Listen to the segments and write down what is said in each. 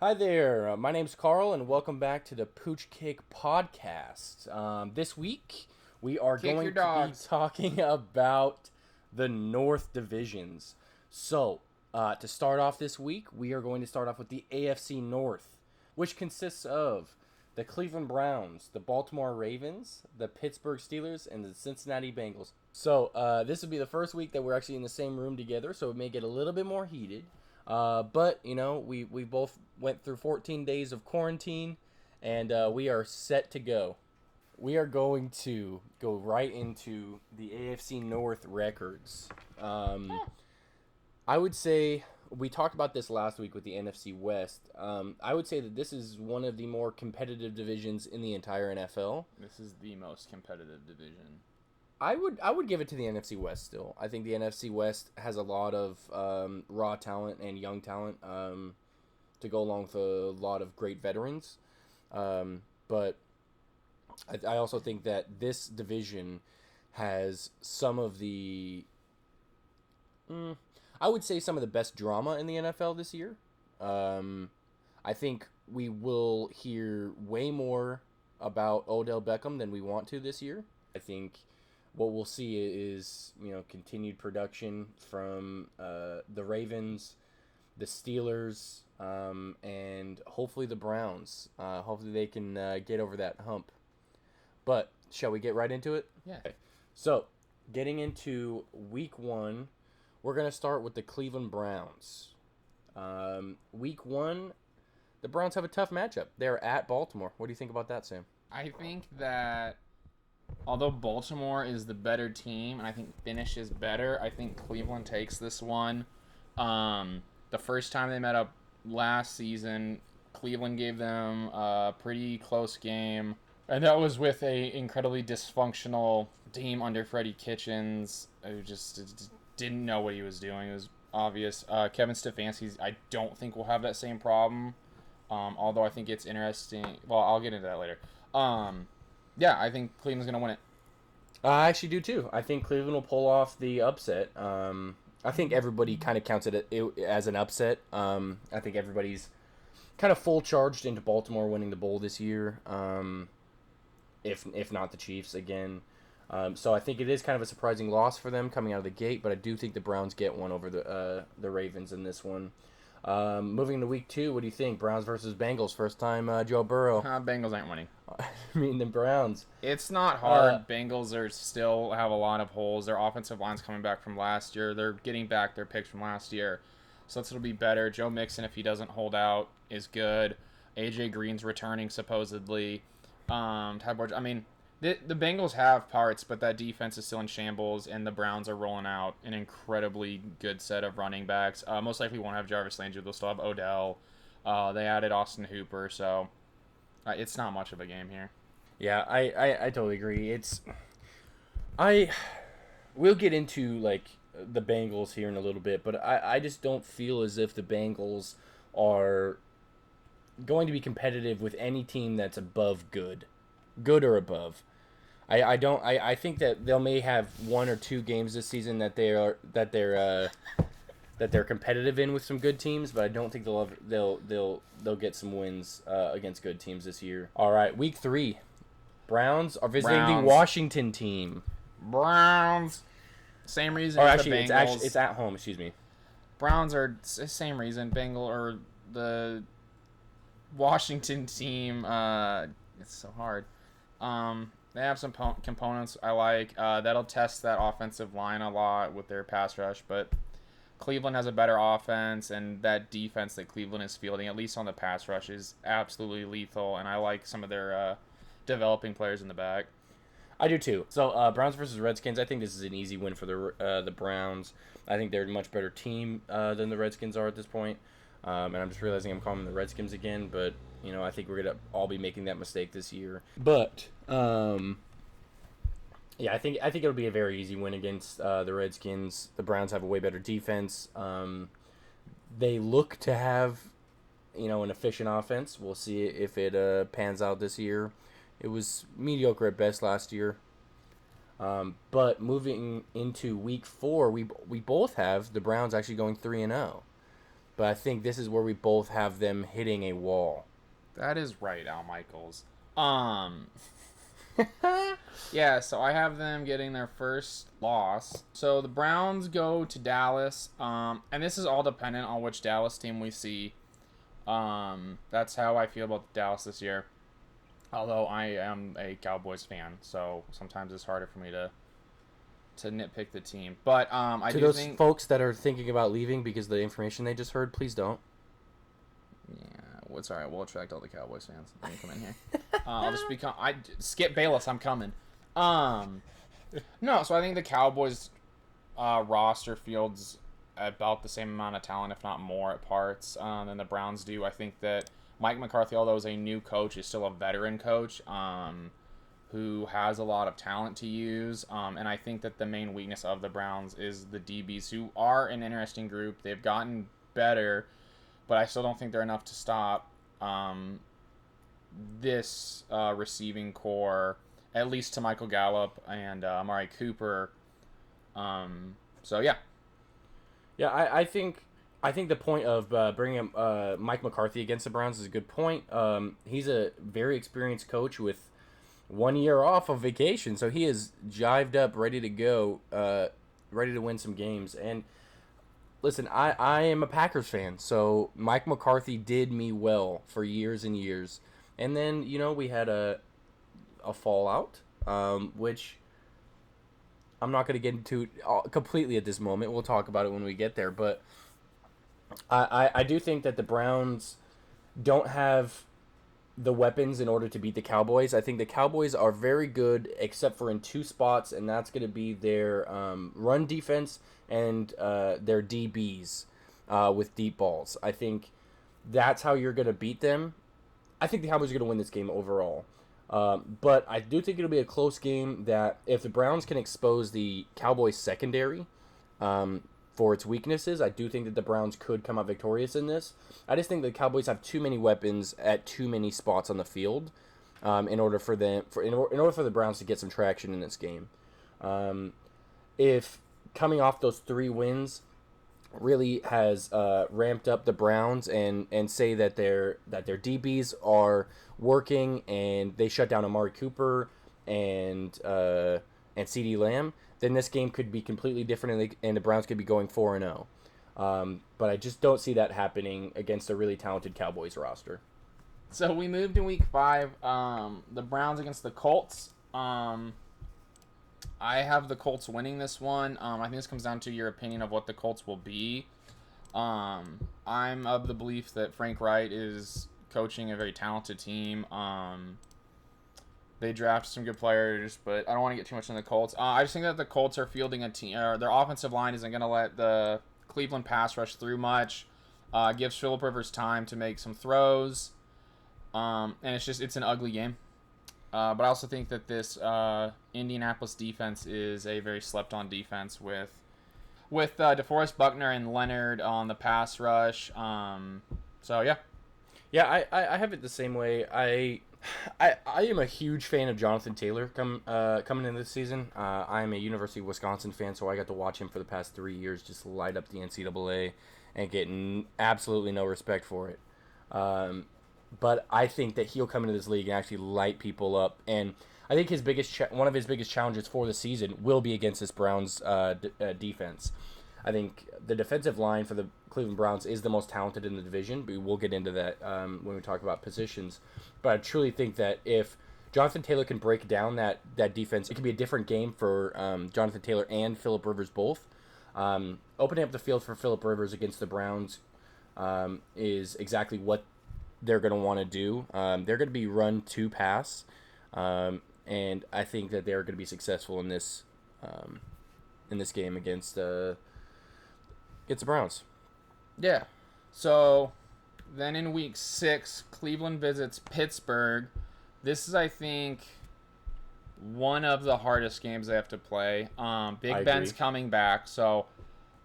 Hi there, my name's Carl, and welcome back to the Pooch podcast. This week, we are Kick going your to be dogs. talking about the North Divisions. So, to start off this week, we are going to start off with the AFC North, which consists of the Cleveland Browns, the Baltimore Ravens, the Pittsburgh Steelers, and the Cincinnati Bengals. So, this will be the first week that we're actually in the same room together, so it may get a little bit more heated. But we both went through 14 days of quarantine, and we are set to go. We are going to go right into the AFC North records. I would say we talked about this last week with the NFC West. I would say that this is one of the more competitive divisions in the entire NFL. This is the most competitive division. I would give it to the NFC West still. I think the NFC West has a lot of raw talent and young talent to go along with a lot of great veterans. But I also think that this division has some of the, I would say some of the best drama in the NFL this year. I think we will hear way more about Odell Beckham than we want to this year. I think what we'll see is continued production from the Ravens, the Steelers, and hopefully the Browns. Hopefully they can get over that hump. But shall we get right into it? Yeah. Okay. So getting into week 1, we're gonna start with the Cleveland Browns. Week 1, the Browns have a tough matchup. They're at Baltimore. What do you think about that, Sam? I think that although Baltimore is the better team and I think finish is better, I think Cleveland takes this one. The first time they met up last season, Cleveland gave them a pretty close game. And that was with a incredibly dysfunctional team under Freddie Kitchens, who just didn't know what he was doing. It was obvious. Kevin Stefanski, I don't think will have that same problem. Although I think it's interesting. Well, I'll get into that later. Yeah, I think Cleveland's going to win it. I actually do too. I think Cleveland will pull off the upset. I think everybody kind of counts it as an upset. I think everybody's kind of full charged into Baltimore winning the bowl this year. If not the Chiefs again. So I think it is kind of a surprising loss for them coming out of the gate, but I do think the Browns get one over the Ravens in this one. Moving to week 2, what do you think? Browns versus Bengals, first time Joe Burrow. Bengals ain't winning. I mean the Browns. It's not hard. Bengals are still have a lot of holes. Their offensive line's coming back from last year. They're getting back their picks from last year, so it'll be better. Joe Mixon, if he doesn't hold out, is good. AJ Green's returning supposedly. I mean, the Bengals have parts, but that defense is still in shambles, and the Browns are rolling out an incredibly good set of running backs. Most likely won't have Jarvis Landry. They'll still have Odell. They added Austin Hooper, so it's not much of a game here. Yeah, I totally agree. We'll get into like the Bengals here in a little bit, but I just don't feel as if the Bengals are going to be competitive with any team that's above good or above. I think that they may have 1 or 2 games this season that they're competitive in with some good teams, but I don't think they'll get some wins against good teams this year. All right, week 3, Browns are visiting the Washington team. Browns, same reason. Or as actually, the Bengals. it's at home. Excuse me. Browns are same reason. Bengal or the Washington team. It's so hard. They have some components I like. That'll test that offensive line a lot with their pass rush, but Cleveland has a better offense, and that defense that Cleveland is fielding, at least on the pass rush, is absolutely lethal, and I like some of their developing players in the back. I do too. So Browns versus Redskins, I think this is an easy win for the Browns. I think they're a much better team than the Redskins are at this point. And I'm just realizing I'm calling them the Redskins again, but I think we're gonna all be making that mistake this year. But yeah, I think it'll be a very easy win against the Redskins. The Browns have a way better defense. They look to have an efficient offense. We'll see if it pans out this year. It was mediocre at best last year. But moving into week 4, we both have the Browns actually going 3-0. but I think this is where we both have them hitting a wall. That is right, Al Michaels. Yeah, so I have them getting their first loss. So the Browns go to Dallas, and this is all dependent on which Dallas team we see. That's how I feel about Dallas this year. Although I am a Cowboys fan, so sometimes it's harder for me to nitpick the team. But I to do those think folks that are thinking about leaving because of the information they just heard, please don't. yeah, it's all right. We'll attract all the Cowboys fans. Let me come in here. I'll just become. I skip Bayless. I'm coming. No. So I think the Cowboys roster fields about the same amount of talent, if not more, at parts than the Browns do. I think that Mike McCarthy, although is a new coach, is still a veteran coach who has a lot of talent to use. And I think that the main weakness of the Browns is the DBs, who are an interesting group. They've gotten better, but I still don't think they're enough to stop this receiving core, at least to Michael Gallup and Amari Cooper. So, yeah. Yeah, I think the point of bringing Mike McCarthy against the Browns is a good point. He's a very experienced coach with 1 year off of vacation, so he is jived up, ready to go, ready to win some games. And listen, I am a Packers fan, so Mike McCarthy did me well for years and years. And then, we had a fallout, which I'm not going to get into completely at this moment. We'll talk about it when we get there. But I do think that the Browns don't have the weapons in order to beat the Cowboys. I think the Cowboys are very good, except for in two spots, and that's going to be their run defense and their DBs with deep balls. I think that's how you're going to beat them. I think the Cowboys are going to win this game overall. But I do think it'll be a close game that if the Browns can expose the Cowboys secondary for its weaknesses, I do think that the Browns could come out victorious in this. I just think the Cowboys have too many weapons at too many spots on the field in order for the Browns to get some traction in this game. If coming off those 3 wins really has ramped up the Browns and say that their DBs are working and they shut down Amari Cooper and CeeDee Lamb, then this game could be completely different and the Browns could be going 4-0. But I just don't see that happening against a really talented Cowboys roster. So we moved to week 5. The Browns against the Colts. I have the Colts winning this one. I think this comes down to your opinion of what the Colts will be. I'm of the belief that Frank Wright is coaching a very talented team. They drafted some good players, but I don't want to get too much into the Colts. I just think that the Colts are fielding a team. Their offensive line isn't going to let the Cleveland pass rush through much. Gives Phillip Rivers time to make some throws. And it's an ugly game. But I also think that this Indianapolis defense is a very slept-on defense with DeForest Buckner and Leonard on the pass rush. So, yeah. Yeah, I have it the same way. I am a huge fan of Jonathan Taylor coming into this season. I'm a University of Wisconsin fan, so I got to watch him for the past 3 years just light up the NCAA and get absolutely no respect for it. But I think that he'll come into this league and actually light people up. And I think one of his biggest challenges for the season will be against this Browns defense. I think the defensive line for the Cleveland Browns is the most talented in the division, but we'll get into that when we talk about positions. But I truly think that if Jonathan Taylor can break down that defense, it can be a different game for Jonathan Taylor and Phillip Rivers both. Opening up the field for Phillip Rivers against the Browns is exactly what they're going to want to do. They're going to be run to pass, and I think that they're going to be successful in this game against the Browns. Yeah. So then in week 6, Cleveland visits Pittsburgh. This is, I think, one of the hardest games they have to play. Big Ben's coming back, so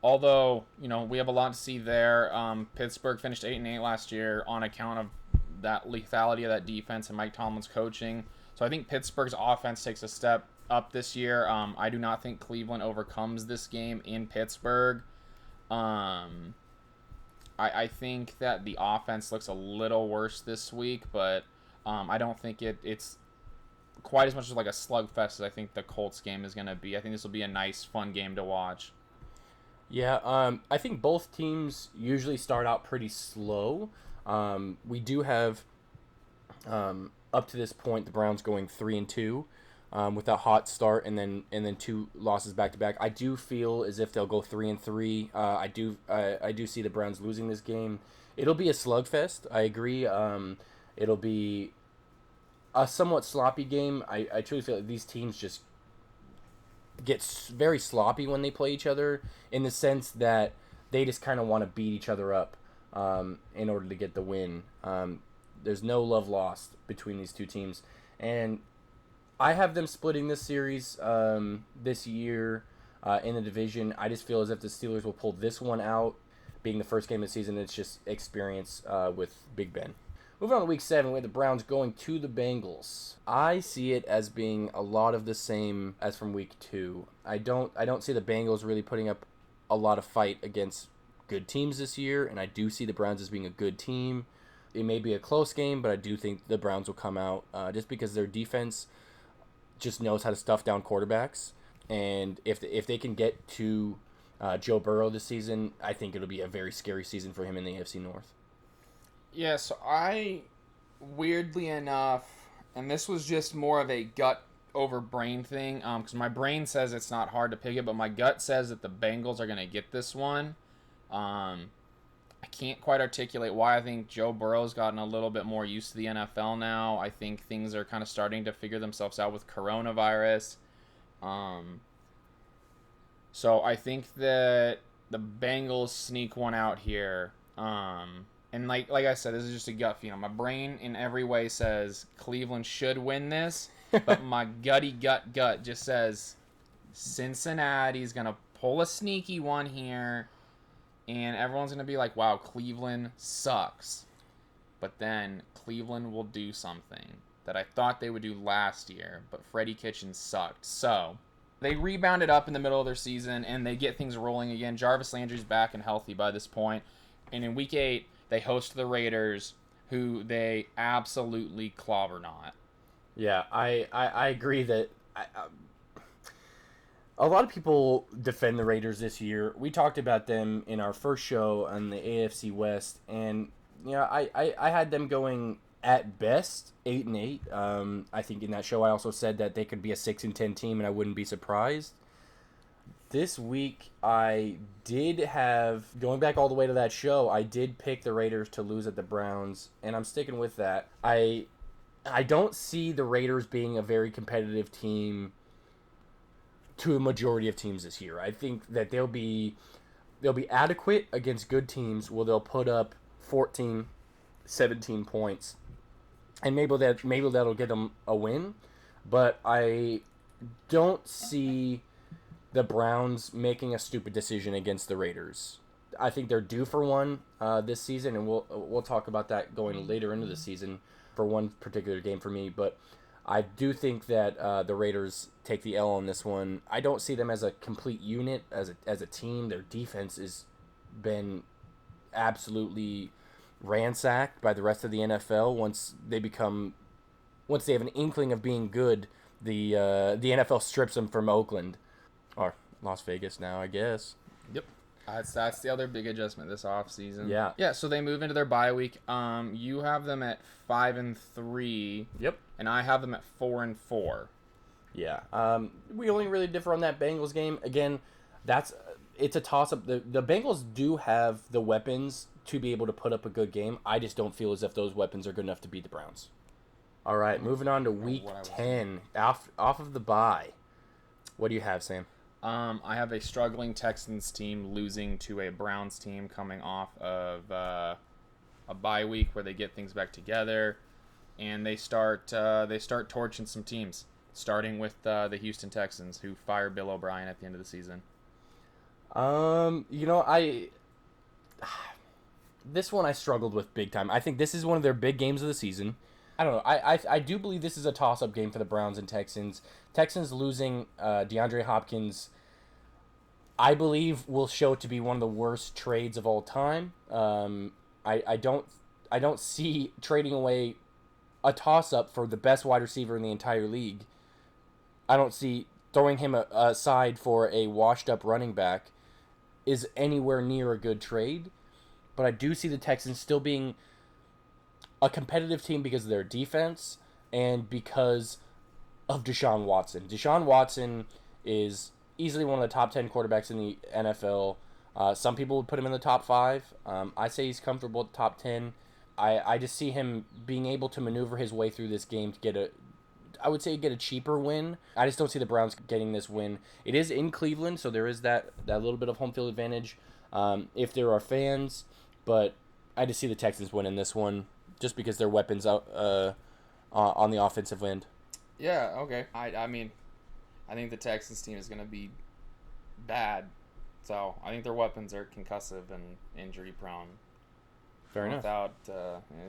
although we have a lot to see there. Pittsburgh finished 8-8 last year on account of that lethality of that defense and Mike Tomlin's coaching. So I think Pittsburgh's offense takes a step up this year. I do not think Cleveland overcomes this game in Pittsburgh. I think that the offense looks a little worse this week, but I don't think it's quite as much as like a slugfest as I think the Colts game is going to be. I think this will be a nice, fun game to watch. Yeah, I think both teams usually start out pretty slow. We do have, up to this point, the Browns going 3-2, with a hot start and then 2 losses back to back. I do feel as if they'll go 3-3. I do see the Browns losing this game. It'll be a slugfest. I agree. It'll be a somewhat sloppy game. I truly feel like these teams just get very sloppy when they play each other, in the sense that they just kind of want to beat each other up in order to get the win. There's no love lost between these two teams. And I have them splitting this series this year in the division. I just feel as if the Steelers will pull this one out, being the first game of the season. It's just experience with Big Ben. Moving on to Week 7, we have the Browns going to the Bengals. I see it as being a lot of the same as from Week 2. I don't see the Bengals really putting up a lot of fight against good teams this year, and I do see the Browns as being a good team. It may be a close game, but I do think the Browns will come out just because their defense just knows how to stuff down quarterbacks. And if they can get to Joe Burrow this season, I think it'll be a very scary season for him in the AFC North. Yeah, so I, weirdly enough, and this was just more of a gut over brain thing, because my brain says it's not hard to pick it, but my gut says that the Bengals are going to get this one. I can't quite articulate why. I think Joe Burrow's gotten a little bit more used to the NFL now. I think things are kind of starting to figure themselves out with coronavirus. So I think that the Bengals sneak one out here. And like I said, this is just a gut feeling. My brain in every way says Cleveland should win this, but my gutty gut just says Cincinnati's going to pull a sneaky one here, and everyone's going to be like, wow, Cleveland sucks. But then Cleveland will do something that I thought they would do last year, but Freddie Kitchens sucked. So they rebounded up in the middle of their season, and they get things rolling again. Jarvis Landry's back and healthy by this point. And in Week 8, they host the Raiders, who they absolutely clobber not. Yeah, I agree that a lot of people defend the Raiders this year. We talked about them in our first show on the AFC West, and I had them going at best 8-8. I think in that show I also said that they could be a 6-10 team, and I wouldn't be surprised. This week, I did have, going back all the way to that show, I did pick the Raiders to lose at the Browns, and I'm sticking with that. I don't see the Raiders being a very competitive team to a majority of teams this year. I think that they'll be adequate against good teams where they'll put up 14, 17 points, and maybe that'll get them a win, but I don't see the Browns making a stupid decision against the Raiders. I think they're due for one this season, and we'll talk about that going later into the season for one particular game for me. But I do think that the Raiders take the L on this one. I don't see them as a complete unit, as a team. Their defense has been absolutely ransacked by the rest of the NFL. Once they have an inkling of being good, the NFL strips them from Oakland. Or Las Vegas now, I guess. Yep. That's the other big adjustment this offseason. Yeah. Yeah, so they move into their bye week. You have them at 5-3. Yep. And I have them at 4-4. Yeah. We only really differ on that Bengals game. Again, it's a toss-up. The Bengals do have the weapons to be able to put up a good game. I just don't feel as if those weapons are good enough to beat the Browns. All right, moving on to Week 10. Off of the bye. What do you have, Sam? I have a struggling Texans team losing to a Browns team coming off of a bye week where they get things back together, and they start torching some teams, starting with the Houston Texans, who fired Bill O'Brien at the end of the season. This one I struggled with big time. I think this is one of their big games of the season. I don't know. I do believe this is a toss-up game for the Browns and Texans. Texans losing DeAndre Hopkins I believe will show to be one of the worst trades of all time. I don't see trading away a toss up for the best wide receiver in the entire league. I don't see throwing him aside for a washed up running back is anywhere near a good trade. But I do see the Texans still being a competitive team because of their defense and because of Deshaun Watson. Deshaun Watson is easily one of the top 10 quarterbacks in the NFL. Some people would put him in the top 5. I say he's comfortable at the top 10. I just see him being able to maneuver his way through this game to get a cheaper win. I just don't see the Browns getting this win. It is in Cleveland, so there is that little bit of home field advantage if there are fans. But I just see the Texans winning this one just because their weapons out on the offensive end. Yeah, okay. I mean, I think the Texans team is going to be bad. So I think their weapons are concussive and injury prone. Fair enough. Without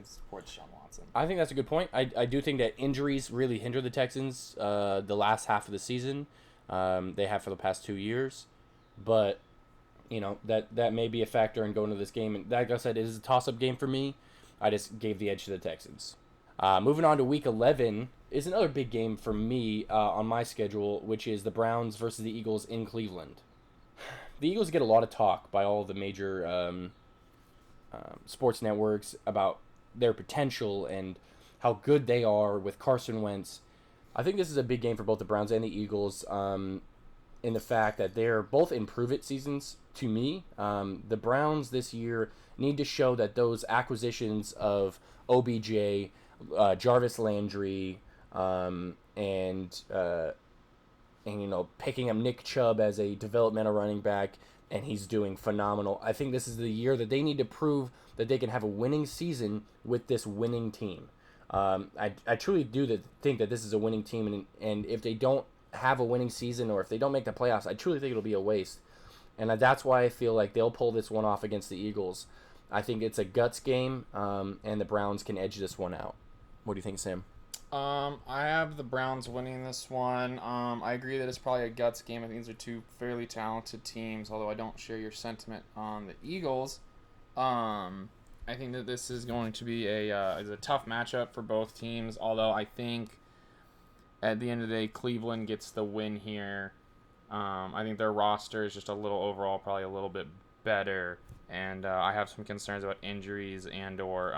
support Deshaun Watson. I think that's a good point. I do think that injuries really hinder the Texans the last half of the season. They have for the past 2 years. But, that may be a factor in going to this game. And like I said, it is a toss-up game for me. I just gave the edge to the Texans. Moving on to Week 11 is another big game for me on my schedule, which is the Browns versus the Eagles in Cleveland. The Eagles get a lot of talk by all the major sports networks about their potential and how good they are with Carson Wentz. I think this is a big game for both the Browns and the Eagles in the fact that they're both in prove-it seasons to me. The Browns this year need to show that those acquisitions of OBJ, Jarvis Landry, and picking up Nick Chubb as a developmental running back, and he's doing phenomenal. I think this is the year that they need to prove that they can have a winning season with this winning team. I truly do think that this is a winning team, and if they don't have a winning season or if they don't make the playoffs, I truly think it'll be a waste. And that's why I feel like they'll pull this one off against the Eagles. I think it's a guts game, and the Browns can edge this one out. What do you think, Sam? I have the Browns winning this one. I agree that it's probably a guts game. I think these are two fairly talented teams, although I don't share your sentiment on the Eagles. I think that this is going to be a tough matchup for both teams, although I think at the end of the day, Cleveland gets the win here. I think their roster is just a little overall, probably a little bit better. And I have some concerns about injuries and or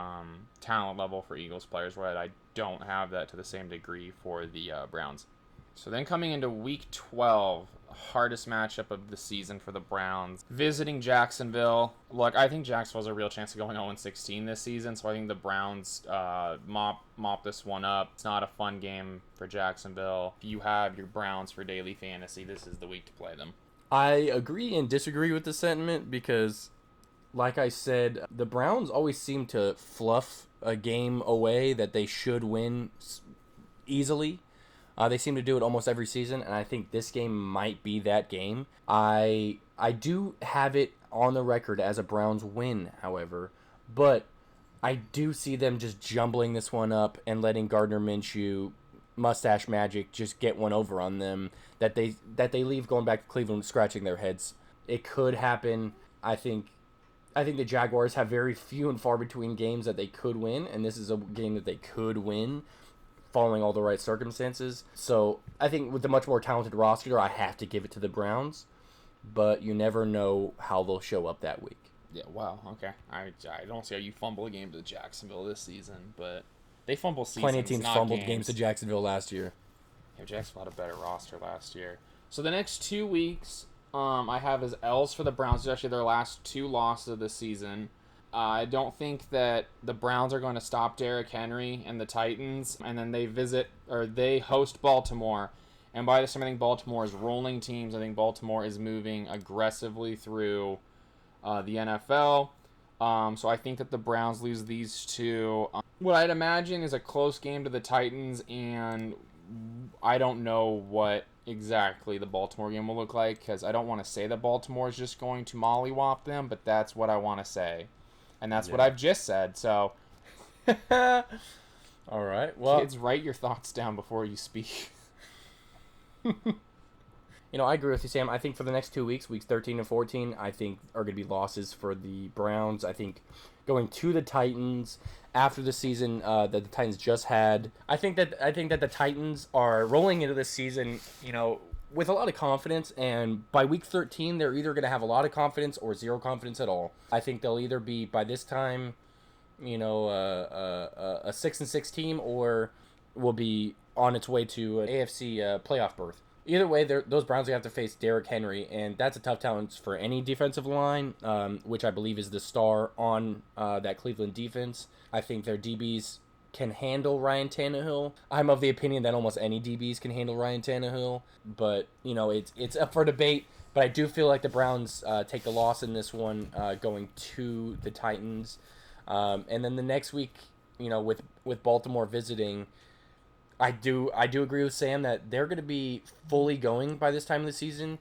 talent level for Eagles players, where I don't have that to the same degree for the Browns. So then coming into Week 12, hardest matchup of the season for the Browns. Visiting Jacksonville. Look, I think Jacksonville's a real chance of going 0-16 this season, so I think the Browns mop this one up. It's not a fun game for Jacksonville. If you have your Browns for daily fantasy, this is the week to play them. I agree and disagree with the sentiment because, like I said, the Browns always seem to fluff a game away that they should win easily. They seem to do it almost every season, and I think this game might be that game. I do have it on the record as a Browns win, however, but I do see them just jumbling this one up and letting Gardner Minshew, Mustache Magic, just get one over on them that they leave going back to Cleveland scratching their heads. It could happen. I think the Jaguars have very few and far between games that they could win, and this is a game that they could win following all the right circumstances. So I think with a much more talented roster, I have to give it to the Browns, but you never know how they'll show up that week. Yeah, wow, okay. I don't see how you fumble a game to Jacksonville this season, but they fumble seasons, plenty of teams fumbled games to Jacksonville last year. Yeah, Jacksonville had a better roster last year. So the next 2 weeks I have as L's for the Browns. It's actually their last 2 losses of the season. I don't think that the Browns are going to stop Derrick Henry and the Titans, and then they host Baltimore. And by this time, I think Baltimore is rolling teams. I think Baltimore is moving aggressively through the NFL. So I think that the Browns lose these 2. What I'd imagine is a close game to the Titans, and I don't know what exactly the Baltimore game will look like, because I don't want to say that Baltimore is just going to mollywop them, but that's what I want to say. And that's what I've just said, so. All right. Well, kids, write your thoughts down before you speak. I agree with you, Sam. I think for the next 2 weeks, weeks 13 and 14, I think are going to be losses for the Browns. I think going to the Titans after the season that the Titans just had. I think that the Titans are rolling into this season, with a lot of confidence, and by week 13, they're either going to have a lot of confidence or zero confidence at all. I think they'll either be by this time, a 6-6 team, or will be on its way to an AFC playoff berth. Either way, those Browns have to face Derrick Henry, and that's a tough challenge for any defensive line, which I believe is the star on that Cleveland defense. I think their DBs can handle Ryan Tannehill. I'm of the opinion that almost any DBs can handle Ryan Tannehill, but it's up for debate. But I do feel like the Browns take the loss in this one, going to the Titans, and then the next week, with Baltimore visiting. I do agree with Sam that they're going to be fully going by this time of the season,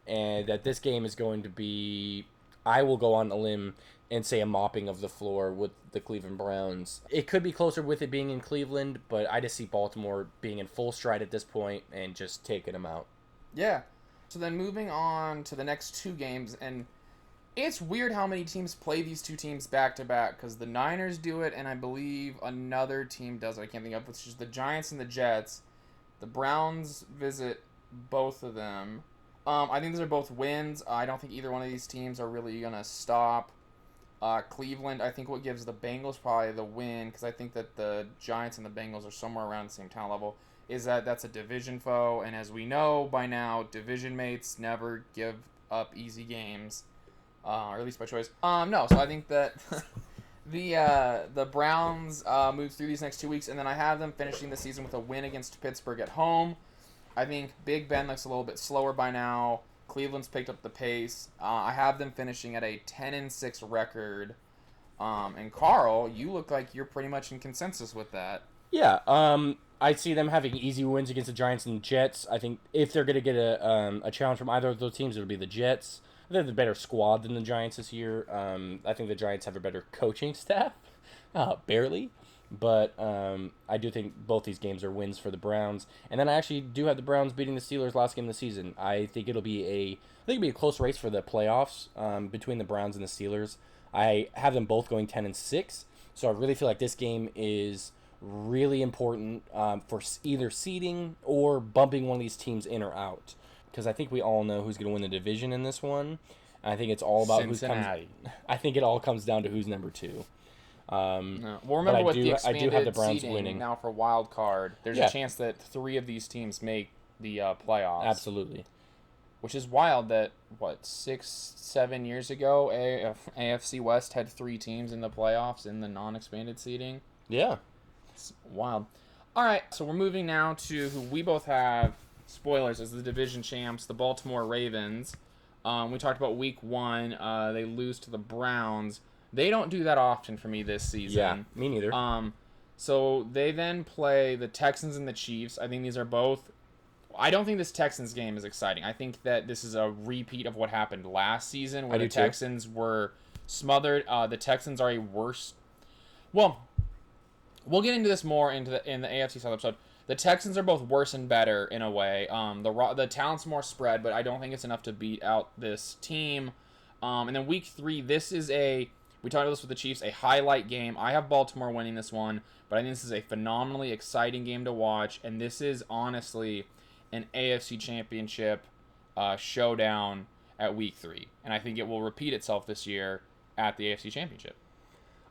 and that this game is going to be, I will go on a limb and say, a mopping of the floor with the Cleveland Browns. It could be closer with it being in Cleveland, but I just see Baltimore being in full stride at this point and just taking them out. Yeah. So then moving on to the next two games, and it's weird how many teams play these two teams back to back, because the Niners do it, and I believe another team does it. I can't think of, which is the Giants and the Jets. The Browns visit both of them. I think these are both wins. I don't think either one of these teams are really going to stop Cleveland. I think what gives the Bengals probably the win, because I think that the Giants and the Bengals are somewhere around the same talent level, is that that's a division foe, and as we know by now, division mates never give up easy games. Or at least by choice. No, so I think that the Browns move through these next 2 weeks, and then I have them finishing the season with a win against Pittsburgh at home. I think Big Ben looks a little bit slower by now. Cleveland's picked up the pace. I have them finishing at a 10-6 record. And Carl, you look like you're pretty much in consensus with that. Yeah, I see them having easy wins against the Giants and Jets. I think if they're going to get a challenge from either of those teams, it'll be the Jets. They have a better squad than the Giants this year. I think the Giants have a better coaching staff. Barely. But I do think both these games are wins for the Browns. And then I actually do have the Browns beating the Steelers last game of the season. I think it'll be a close race for the playoffs between the Browns and the Steelers. I have them both going 10-6. So I really feel like this game is really important for either seeding or bumping one of these teams in or out. Because I think we all know who's going to win the division in this one. And I think it's all about Cincinnati. I think it all comes down to who's number 2. No. Well, remember with the expanded I do have the Browns seeding winning now for wild card, there's a chance that 3 of these teams make the playoffs. Absolutely. Which is wild that, 6-7 years ago, AFC West had 3 teams in the playoffs in the non-expanded seeding? Yeah. It's wild. All right, so we're moving now to who we both have, spoilers, as the division champs, the Baltimore Ravens. We talked about week 1. They lose to the Browns. They don't do that often for me this season. Yeah, me neither. So they then play the Texans and the Chiefs. I think these are both... I don't think this Texans game is exciting. I think that this is a repeat of what happened last season, where the Texans were smothered. The Texans are a worse... Well, we'll get into this more in the AFC South episode. The Texans are both worse and better in a way. The talent's more spread, but I don't think it's enough to beat out this team. And then week 3, this is we talked about this with the Chiefs, a highlight game. I have Baltimore winning this one, but I think this is a phenomenally exciting game to watch, and this is honestly an AFC Championship showdown at week 3. And I think it will repeat itself this year at the AFC Championship.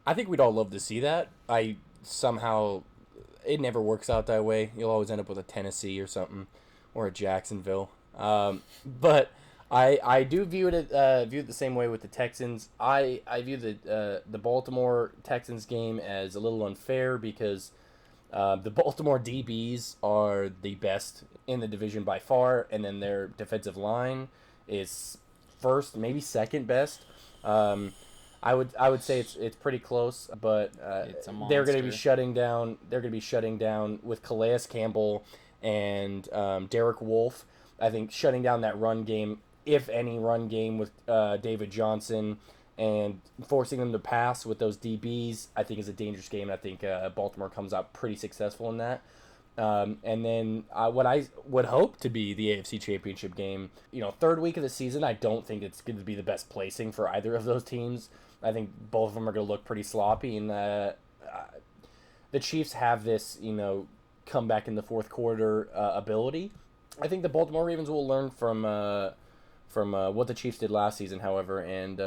I think we'd all love to see that. It never works out that way. You'll always end up with a Tennessee or something, or a Jacksonville. But I do view it the same way with the Texans. I view the Baltimore Texans game as a little unfair because the Baltimore DBs are the best in the division by far, and then their defensive line is first, maybe second best. I would say it's pretty close, but they're going to be shutting down. They're going to be shutting down with Calais Campbell and Derek Wolfe. I think shutting down that run game, if any run game with David Johnson, and forcing them to pass with those DBs, I think is a dangerous game. And I think Baltimore comes out pretty successful in that. And then what I would hope to be the AFC Championship game, third week of the season, I don't think it's going to be the best placing for either of those teams. I think both of them are going to look pretty sloppy, and the Chiefs have this, come back in the fourth quarter ability. I think the Baltimore Ravens will learn from what the Chiefs did last season, however, and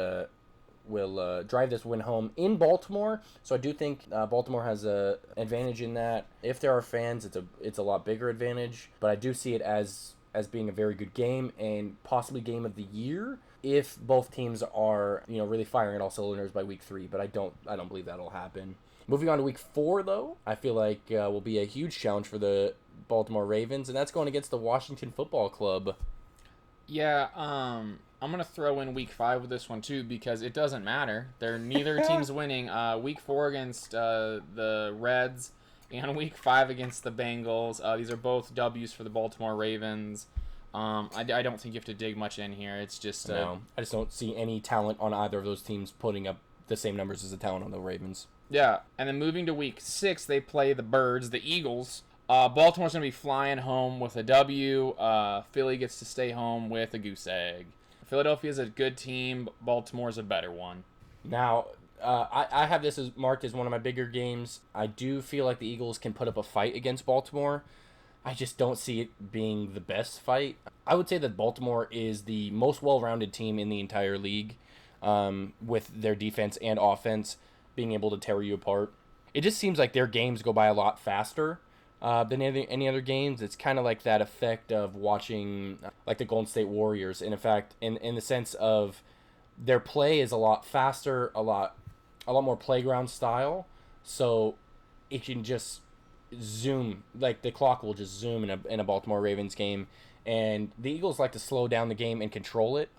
will drive this win home in Baltimore. So I do think Baltimore has a advantage in that. If there are fans, it's a lot bigger advantage. But I do see it as being a very good game and possibly game of the year if both teams are really firing at all cylinders by week 3. But I don't believe that'll happen. Moving on to week 4, though, I feel like will be a huge challenge for the Baltimore Ravens, and that's going against the Washington Football Club. Yeah, I'm gonna throw in week 5 with this one too because it doesn't matter. Neither team's winning. Week 4 against the Reds, and week 5 against the Bengals. These are both W's for the Baltimore Ravens. I don't think you have to dig much in here. It's just no. I just don't see any talent on either of those teams putting up the same numbers as the talent on the Ravens. Yeah, and then moving to week 6, they play the Birds, the Eagles. Baltimore's going to be flying home with a W. Philly gets to stay home with a goose egg. Philadelphia's a good team. Baltimore's a better one. Now, I have this as marked as one of my bigger games. I do feel like the Eagles can put up a fight against Baltimore. I just don't see it being the best fight. I would say that Baltimore is the most well-rounded team in the entire league, with their defense and offense being able to tear you apart. It just seems like their games go by a lot faster than any other games. It's kind of like that effect of watching like the Golden State Warriors. And in fact, in the sense of their play is a lot faster, a lot more playground style. So it can just zoom, like the clock will just zoom in a Baltimore Ravens game. And the Eagles like to slow down the game and control it,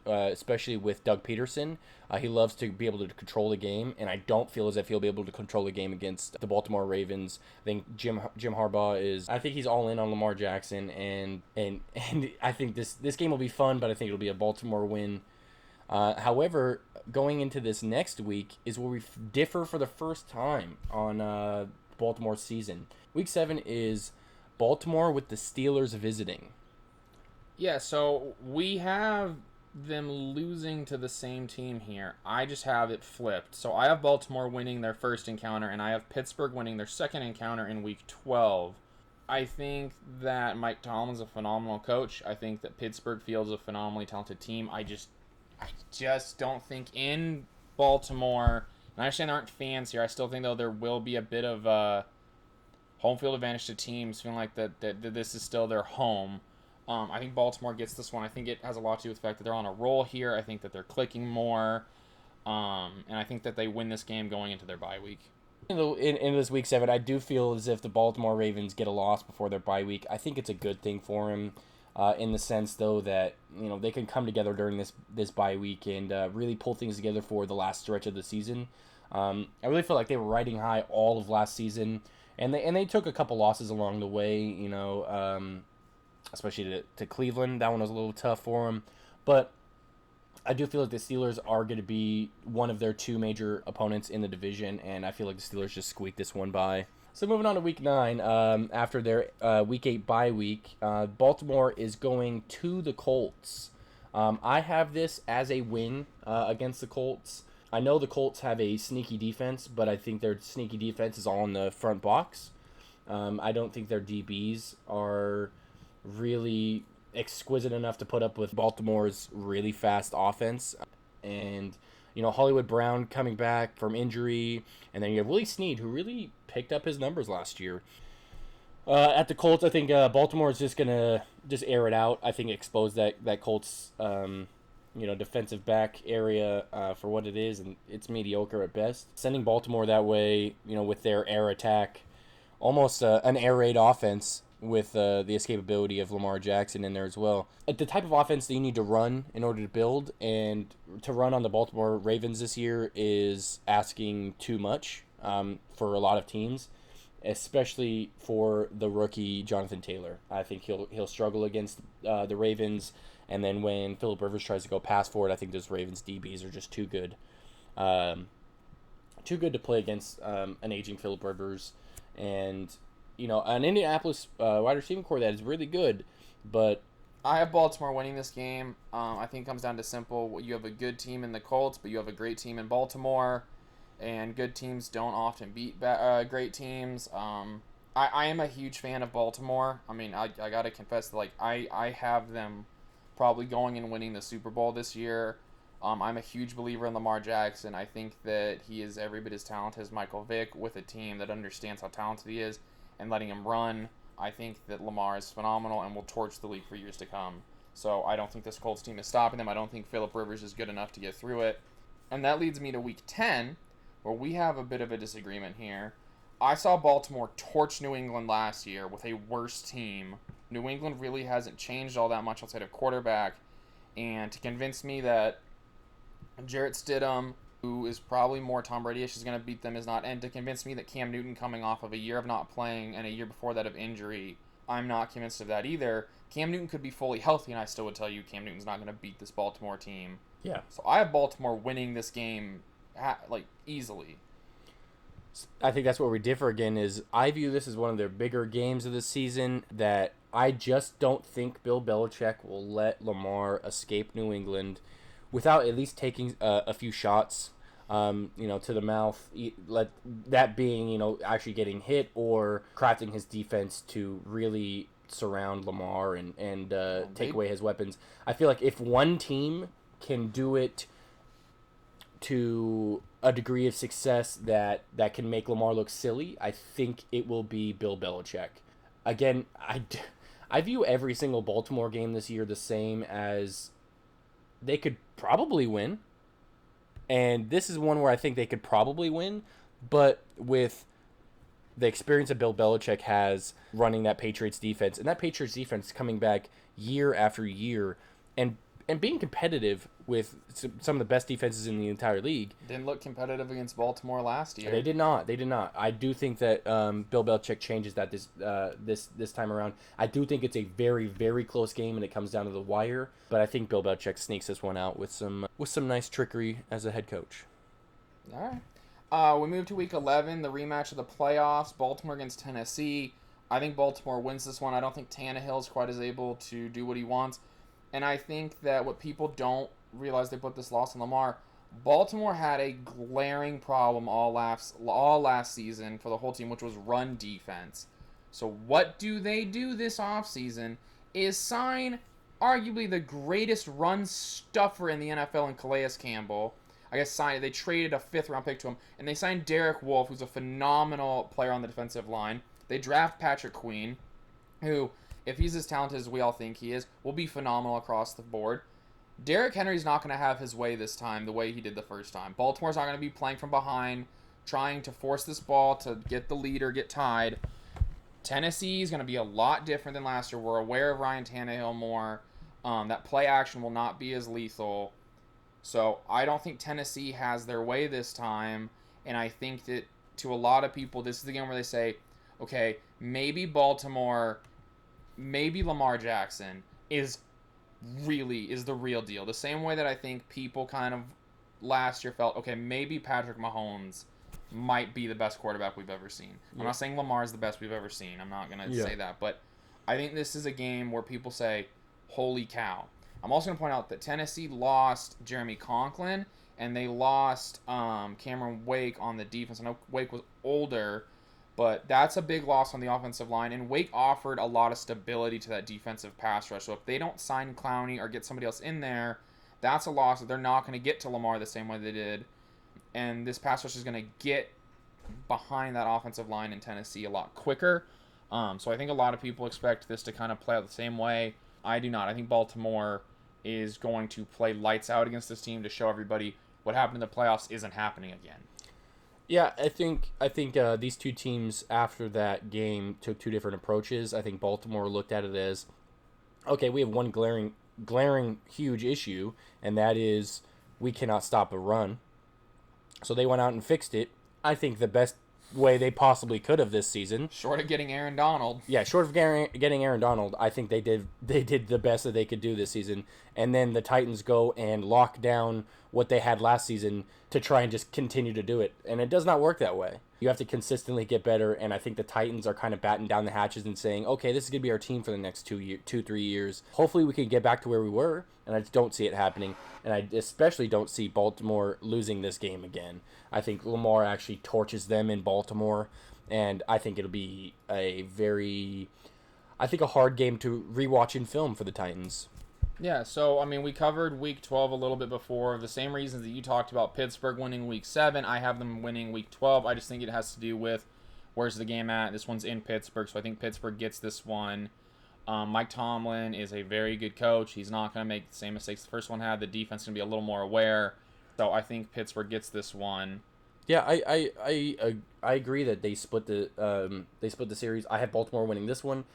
especially with Doug Peterson. He loves to be able to control the game, and I don't feel as if he'll be able to control the game against the Baltimore Ravens. I think Jim Harbaugh is. I think he's all in on Lamar Jackson, and I think this game will be fun, but I think it'll be a Baltimore win. However, going into this next week is where we differ for the first time on Baltimore's season. Week 7 is Baltimore with the Steelers visiting. Yeah, so we have them losing to the same team here. I just have it flipped. So I have Baltimore winning their first encounter, and I have Pittsburgh winning their second encounter in week 12. I think that Mike Tomlin's a phenomenal coach. I think that Pittsburgh Field's a phenomenally talented team. I just don't think in Baltimore, and I understand there aren't fans here, I still think, though, there will be a bit of home field advantage to teams feeling like that this is still their home. I think Baltimore gets this one. I think it has a lot to do with the fact that they're on a roll here. I think that they're clicking more. And I think that they win this game going into their bye week. In this week 7, I do feel as if the Baltimore Ravens get a loss before their bye week. I think it's a good thing for them, in the sense, though, that they can come together during this bye week and really pull things together for the last stretch of the season. I really feel like they were riding high all of last season, and they took a couple losses along the way, especially to Cleveland. That one was a little tough for them. But I do feel like the Steelers are going to be one of their two major opponents in the division, and I feel like the Steelers just squeaked this one by. So moving on to week 9, after their week 8 bye week, Baltimore is going to the Colts. I have this as a win against the Colts. I know the Colts have a sneaky defense, but I think their sneaky defense is all in the front box. I don't think their DBs are really exquisite enough to put up with Baltimore's really fast offense. And, Hollywood Brown coming back from injury. And then you have Willie Snead, who really picked up his numbers last year. At the Colts, I think Baltimore is just going to just air it out. I think expose that Colts, defensive back area for what it is. And it's mediocre at best. Sending Baltimore that way, with their air attack, almost an air raid offense, with the escapability of Lamar Jackson in there as well. The type of offense that you need to run in order to build, and to run on the Baltimore Ravens this year is asking too much for a lot of teams, especially for the rookie Jonathan Taylor. I think he'll struggle against the Ravens, and then when Phillip Rivers tries to go pass for it, I think those Ravens DBs are just too good. Too good to play against an aging Phillip Rivers, and an Indianapolis wide receiving core that is really good, but I have Baltimore winning this game. I think it comes down to simple. You have a good team in the Colts, but you have a great team in Baltimore, and good teams don't often beat great teams. I am a huge fan of Baltimore. I mean, I got to confess, like, I have them probably going and winning the Super Bowl this year. I'm a huge believer in Lamar Jackson. I think that he is every bit as talented as Michael Vick with a team that understands how talented he is and letting him run. I think that Lamar is phenomenal and will torch the league for years to come. So I don't think this Colts team is stopping them. I don't think Phillip Rivers is good enough to get through it. And that leads me to Week 10, where we have a bit of a disagreement here. I saw Baltimore torch New England last year with a worse team. New England really hasn't changed all that much outside of quarterback. And to convince me that Jarrett Stidham, who is probably more Tom Brady-ish, is going to beat them is not. And to convince me that Cam Newton, coming off of a year of not playing and a year before that of injury, I'm not convinced of that either. Cam Newton could be fully healthy, and I still would tell you Cam Newton's not going to beat this Baltimore team. Yeah. So I have Baltimore winning this game, easily. I think that's where we differ again. Is I view this as one of their bigger games of the season. That I just don't think Bill Belichick will let Lamar escape New England without at least taking a few shots, to the mouth. Let that being, actually getting hit or crafting his defense to really surround Lamar and take away his weapons. I feel like if one team can do it to a degree of success that can make Lamar look silly, I think it will be Bill Belichick. Again, I view every single Baltimore game this year the same as they could probably win. And this is one where I think they could probably win, but with the experience that Bill Belichick has running that Patriots defense, and that Patriots defense coming back year after year and being competitive with some of the best defenses in the entire league. Didn't look competitive against Baltimore last year. They did not. I do think that Bill Belichick changes that this time around. I do think it's a very, very close game, and it comes down to the wire. But I think Bill Belichick sneaks this one out with some nice trickery as a head coach. All right. We move to Week 11, the rematch of the playoffs, Baltimore against Tennessee. I think Baltimore wins this one. I don't think Tannehill is quite as able to do what he wants. And I think that what people don't realize, they put this loss on Lamar. Baltimore had a glaring problem all last season for the whole team, which was run defense. So what do they do this offseason is sign arguably the greatest run stuffer in the NFL in Calais Campbell. I guess they traded a 5th-round pick to him, and they signed Derek Wolfe, who's a phenomenal player on the defensive line. They draft Patrick Queen, who, if he's as talented as we all think he is, will be phenomenal across the board. Derrick Henry's not going to have his way this time the way he did the first time. Baltimore's not going to be playing from behind, trying to force this ball to get the lead or get tied. Tennessee is going to be a lot different than last year. We're aware of Ryan Tannehill more. That play action will not be as lethal. So I don't think Tennessee has their way this time. And I think that to a lot of people, this is the game where they say, okay, maybe Baltimore, maybe Lamar Jackson is the real deal. The same way that I think people kind of last year felt, okay, maybe Patrick Mahomes might be the best quarterback we've ever seen. Yeah. I'm not saying Lamar is the best we've ever seen. I'm not going to say that. But I think this is a game where people say, holy cow. I'm also going to point out that Tennessee lost Jeremy Conklin, and they lost Cameron Wake on the defense. I know Wake was older, but that's a big loss on the offensive line, and Wake offered a lot of stability to that defensive pass rush. So if they don't sign Clowney or get somebody else in there, that's a loss that they're not going to get to Lamar the same way they did. And this pass rush is going to get behind that offensive line in Tennessee a lot quicker. So I think a lot of people expect this to kind of play out the same way. I do not. I think Baltimore is going to play lights out against this team to show everybody what happened in the playoffs isn't happening again. Yeah, I think these two teams after that game took two different approaches. I think Baltimore looked at it as, okay, we have one glaring huge issue, and that is we cannot stop a run. So they went out and fixed it. I think the best way they possibly could have this season. Short of getting Aaron Donald. Yeah, short of getting Aaron Donald, I think they did the best that they could do this season. And then the Titans go and lock down what they had last season to try and just continue to do it. And it does not work that way. You have to consistently get better, and I think the Titans are kind of batting down the hatches and saying, okay, this is going to be our team for the next 3 years. Hopefully we can get back to where we were, and I just don't see it happening. And I especially don't see Baltimore losing this game again. I think Lamar actually torches them in Baltimore, and I think it'll be a hard game to rewatch in film for the Titans. Yeah, so, I mean, we covered Week 12 a little bit before. The same reasons that you talked about Pittsburgh winning Week 7, I have them winning Week 12. I just think it has to do with where's the game at. This one's in Pittsburgh, so I think Pittsburgh gets this one. Mike Tomlin is a very good coach. He's not going to make the same mistakes the first one had. The defense is going to be a little more aware. So I think Pittsburgh gets this one. Yeah, I agree that they split the series. I have Baltimore winning this one.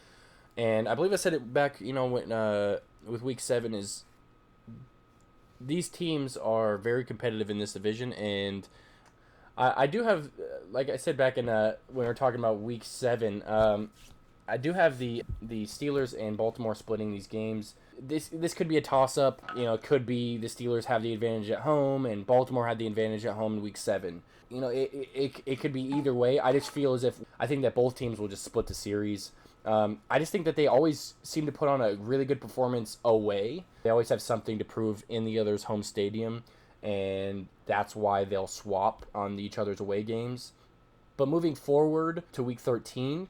And I believe I said it back, when with Week 7 is these teams are very competitive in this division, and I do have, like I said back in when we were talking about Week 7, I do have the Steelers and Baltimore splitting these games. This could be a toss-up. It could be the Steelers have the advantage at home and Baltimore had the advantage at home in Week 7. It could be either way. I just feel as if I think that both teams will just split the series. I just think that they always seem to put on a really good performance away. They always have something to prove in the other's home stadium, and that's why they'll swap on each other's away games. But moving forward to Week 13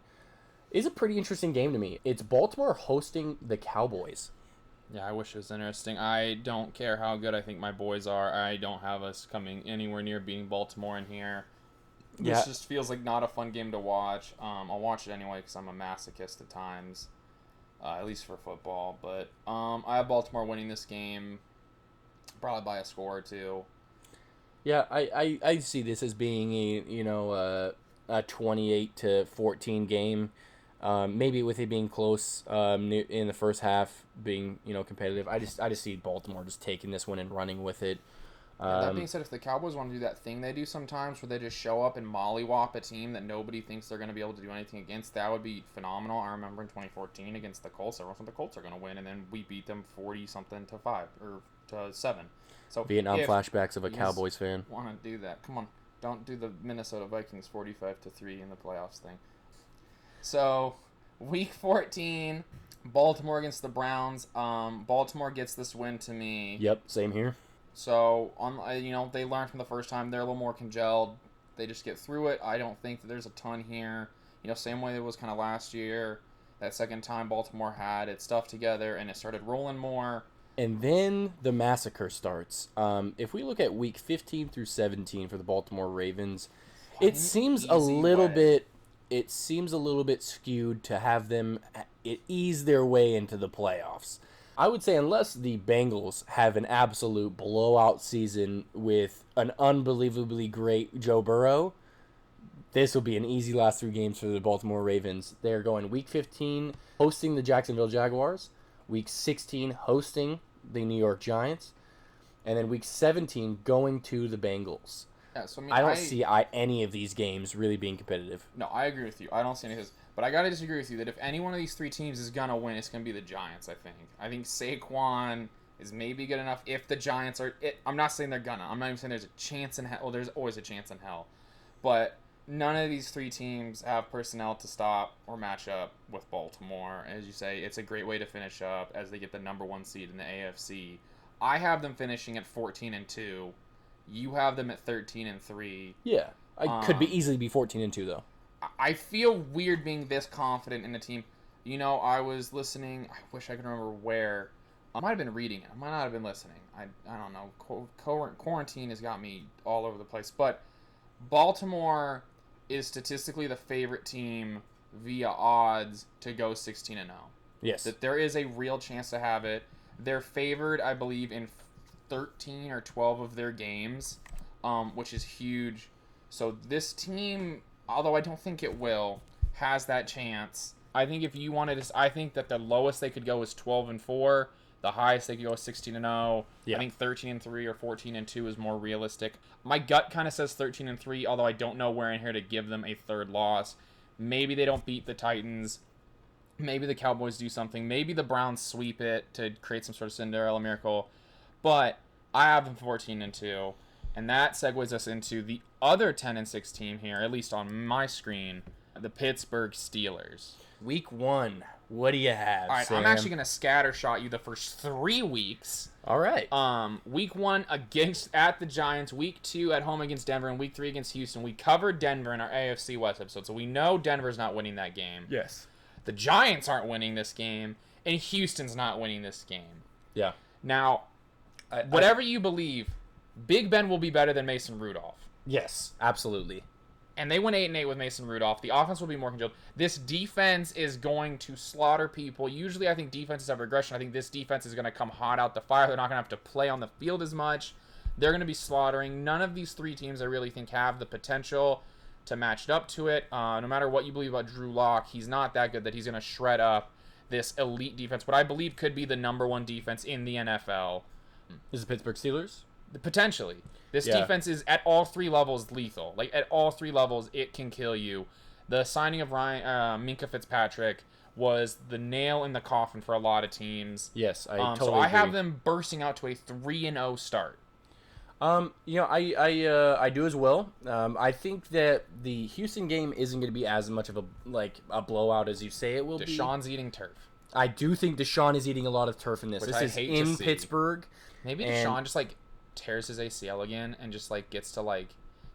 is a pretty interesting game to me. It's Baltimore hosting the Cowboys. Yeah, I wish it was interesting. I don't care how good I think my boys are. I don't have us coming anywhere near beating Baltimore in here. This just feels like not a fun game to watch. I'll watch it anyway because I'm a masochist at times, at least for football. But I have Baltimore winning this game, probably by a score or two. Yeah, I see this as being a 28-14 game. Maybe with it being close in the first half, being competitive. I just see Baltimore just taking this one and running with it. That being said, if the Cowboys want to do that thing they do sometimes where they just show up and mollywop a team that nobody thinks they're going to be able to do anything against, that would be phenomenal. I remember in 2014 against the Colts, everyone thought the Colts are going to win, and then we beat them 40-something to 5 or to 7. So Vietnam flashbacks of a Cowboys fan. Want to do that? Come on, don't do the Minnesota Vikings 45-3 in the playoffs thing. So Week 14, Baltimore against the Browns. Baltimore gets this win to me. Yep, same here. So, they learned from the first time. They're a little more congealed. They just get through it. I don't think that there's a ton here. Same way it was kind of last year. That second time Baltimore had its stuff together and it started rolling more. And then the massacre starts. If we look at Week 15 through 17 for the Baltimore Ravens, it seems a little bit skewed to have them ease their way into the playoffs. I would say unless the Bengals have an absolute blowout season with an unbelievably great Joe Burrow, this will be an easy last 3 games for the Baltimore Ravens. They're going Week 15 hosting the Jacksonville Jaguars, Week 16 hosting the New York Giants, and then Week 17 going to the Bengals. Yeah, so I don't see any of these games really being competitive. No, I agree with you. I don't see any of this. But I got to disagree with you that if any one of these 3 teams is going to win, it's going to be the Giants, I think. I think Saquon is maybe good enough if the Giants are... I'm not saying they're going to. I'm not even saying there's a chance in hell. Well, there's always a chance in hell. But none of these 3 teams have personnel to stop or match up with Baltimore. As you say, it's a great way to finish up as they get the number 1 seed in the AFC. I have them finishing at 14-2. You have them at 13-3. Yeah, I could easily be 14-2 though. I feel weird being this confident in a team. I was listening. I wish I could remember where. I might have been reading it. I might not have been listening. I don't know. Quarantine has got me all over the place. But Baltimore is statistically the favorite team via odds to go 16-0. Yes. That there is a real chance to have it. They're favored, I believe, in 13 or 12 of their games, which is huge. So this team, although I don't think it will, has that chance. I think if you wanted to, I think that the lowest they could go is 12-4. The highest they could go is 16-0. Yeah. I think 13-3 or 14-2 is more realistic. My gut kind of says 13-3, although I don't know where in here to give them a third loss. Maybe they don't beat the Titans. Maybe the Cowboys do something. Maybe the Browns sweep it to create some sort of Cinderella miracle. But I have them 14-2, and that segues us into the other 10-6 team here, at least on my screen, the Pittsburgh Steelers. Week 1. What do you have, All right, Sam? I'm actually going to scattershot you the first 3 weeks. All right. Week 1 at the Giants, week 2 at home against Denver, and week 3 against Houston. We covered Denver in our AFC West episode, so we know Denver's not winning that game. Yes. The Giants aren't winning this game, and Houston's not winning this game. Yeah. Now, whatever you believe, Big Ben will be better than Mason Rudolph. Yes, absolutely. And they went 8-8 with Mason Rudolph. The offense will be more controlled. This defense is going to slaughter people. Usually, I think defenses have regression. I think this defense is going to come hot out the fire. They're not going to have to play on the field as much. They're going to be slaughtering. None of these 3 teams, I really think, have the potential to match up to it. No matter what you believe about Drew Lock, he's not that good that he's going to shred up this elite defense, what I believe could be the number 1 defense in the NFL. Is the Pittsburgh Steelers? Potentially. This defense is at all 3 levels lethal. Like, at all 3 levels, it can kill you. The signing of Minkah Fitzpatrick was the nail in the coffin for a lot of teams. Yes, I totally So I agree. have them bursting out to a 3-0 start. I do as well. I think that the Houston game isn't going to be as much of a blowout as you say it will be. Deshaun's eating turf. I do think Deshaun is eating a lot of turf in this. Which This I is hate to in see. Pittsburgh. Maybe Deshaun just, tears his ACL again and just, gets to,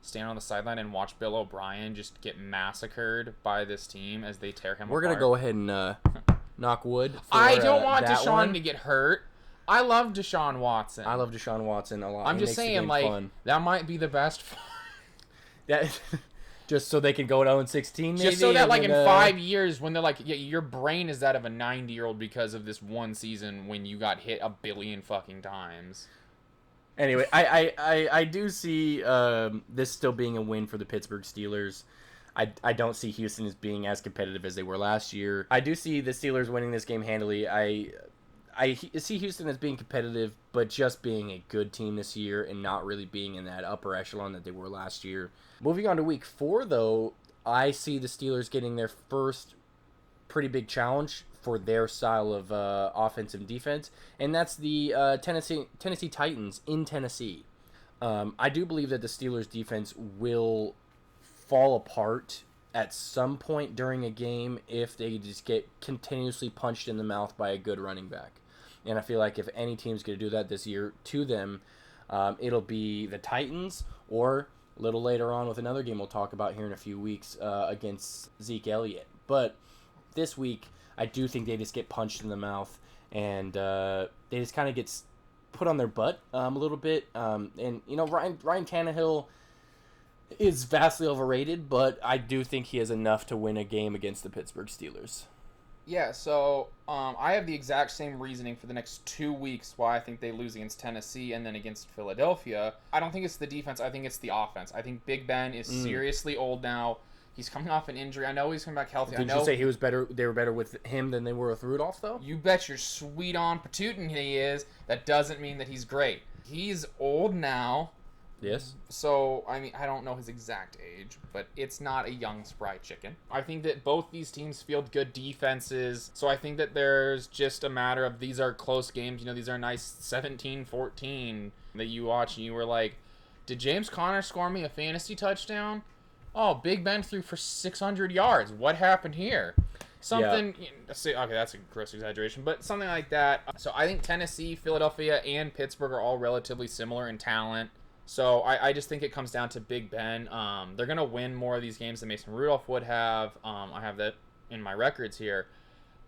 stand on the sideline and watch Bill O'Brien just get massacred by this team as they tear him apart. We're going to go ahead and knock wood for I don't want that Deshaun one. to get hurt. I love Deshaun Watson. I love Deshaun Watson a lot. I'm He just makes the saying, game fun. that might be the best. That, just so they can go 0-16, maybe? Just so that, in then, 5 years, when they're your brain is that of a 90-year-old because of this one season when you got hit a billion fucking times. Anyway, I do see this still being a win for the Pittsburgh Steelers. I don't see Houston as being as competitive as they were last year. I do see the Steelers winning this game handily. I see Houston as being competitive, but just being a good team this year and not really being in that upper echelon that they were last year. Moving on to week 4, though, I see the Steelers getting their first pretty big challenge for their style of offense and defense, and that's the Tennessee Titans in Tennessee. I do believe that the Steelers' defense will fall apart at some point during a game if they just get continuously punched in the mouth by a good running back. And I feel like if any team's going to do that this year to them, it'll be the Titans, or a little later on with another game we'll talk about here in a few weeks against Zeke Elliott. But this week, I do think they just get punched in the mouth, and they just kind of get put on their butt a little bit. And, Ryan Tannehill is vastly overrated, but I do think he has enough to win a game against the Pittsburgh Steelers. Yeah, so I have the exact same reasoning for the next 2 weeks why I think they lose against Tennessee and then against Philadelphia. I don't think it's the defense. I think it's the offense. I think Big Ben is seriously old now. He's coming off an injury. I know he's coming back healthy. Did you say he was better? They were better with him than they were with Rudolph, though? You bet your sweet on Patootin he is. That doesn't mean that he's great. He's old now. Yes. So, I don't know his exact age, but it's not a young, spry chicken. I think that both these teams field good defenses, so I think that there's just a matter of these are close games. These are nice 17-14 that you watch, and you were like, did James Conner score me a fantasy touchdown? Oh, Big Ben threw for 600 yards. What happened here? Something, okay, that's a gross exaggeration, but something like that. So I think Tennessee, Philadelphia, and Pittsburgh are all relatively similar in talent. So I just think it comes down to Big Ben. They're going to win more of these games than Mason Rudolph would have. I have that in my records here.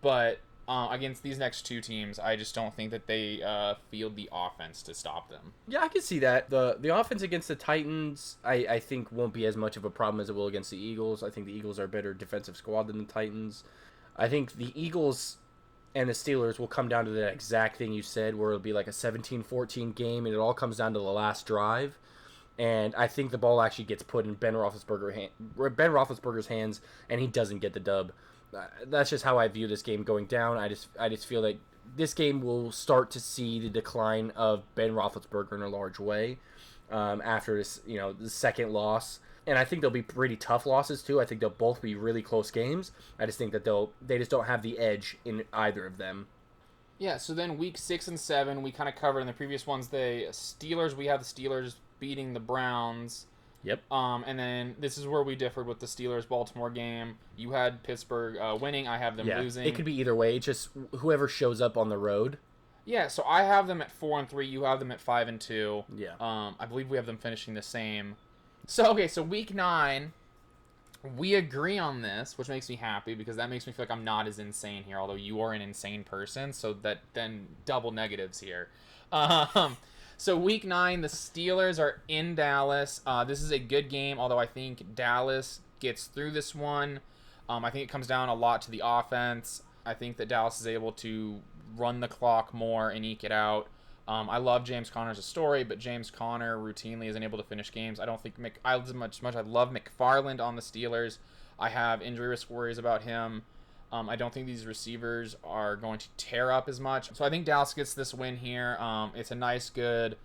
But against these next 2 teams, I just don't think that they field the offense to stop them. Yeah, I can see that. The offense against the Titans, I think, won't be as much of a problem as it will against the Eagles. I think the Eagles are a better defensive squad than the Titans. I think the Eagles and the Steelers will come down to that exact thing you said, where it'll be like a 17-14 game, and it all comes down to the last drive. And I think the ball actually gets put in Ben Roethlisberger's hands, and he doesn't get the dub. That's just how I view this game going down. I just feel like this game will start to see the decline of Ben Roethlisberger in a large way after this, the second loss. And I think they'll be pretty tough losses too. I think they'll both be really close games. I just think that they just don't have the edge in either of them. Yeah, so then week 6 and 7, we kind of covered in the previous ones. The Steelers, we have the Steelers beating the Browns. Yep. And then this is where we differed with the Steelers-Baltimore game. You had Pittsburgh winning. I have them losing. It could be either way. It's just whoever shows up on the road. Yeah, so I have them at 4-3. You have them at 5-2. Yeah. I believe we have them finishing the same. So week 9, we agree on this, which makes me happy because that makes me feel like I'm not as insane here. Although you are an insane person, so that then double negatives here. So week 9, the Steelers are in Dallas. This is a good game, although I think Dallas gets through this one. I think it comes down a lot to the offense. I think that Dallas is able to run the clock more and eke it out. I love James Conner as a story, but James Conner routinely isn't able to finish games. I don't think as much I love McFarland on the Steelers. I have injury risk worries about him. I don't think these receivers are going to tear up as much. So I think Dallas gets this win here. It's a nice, good,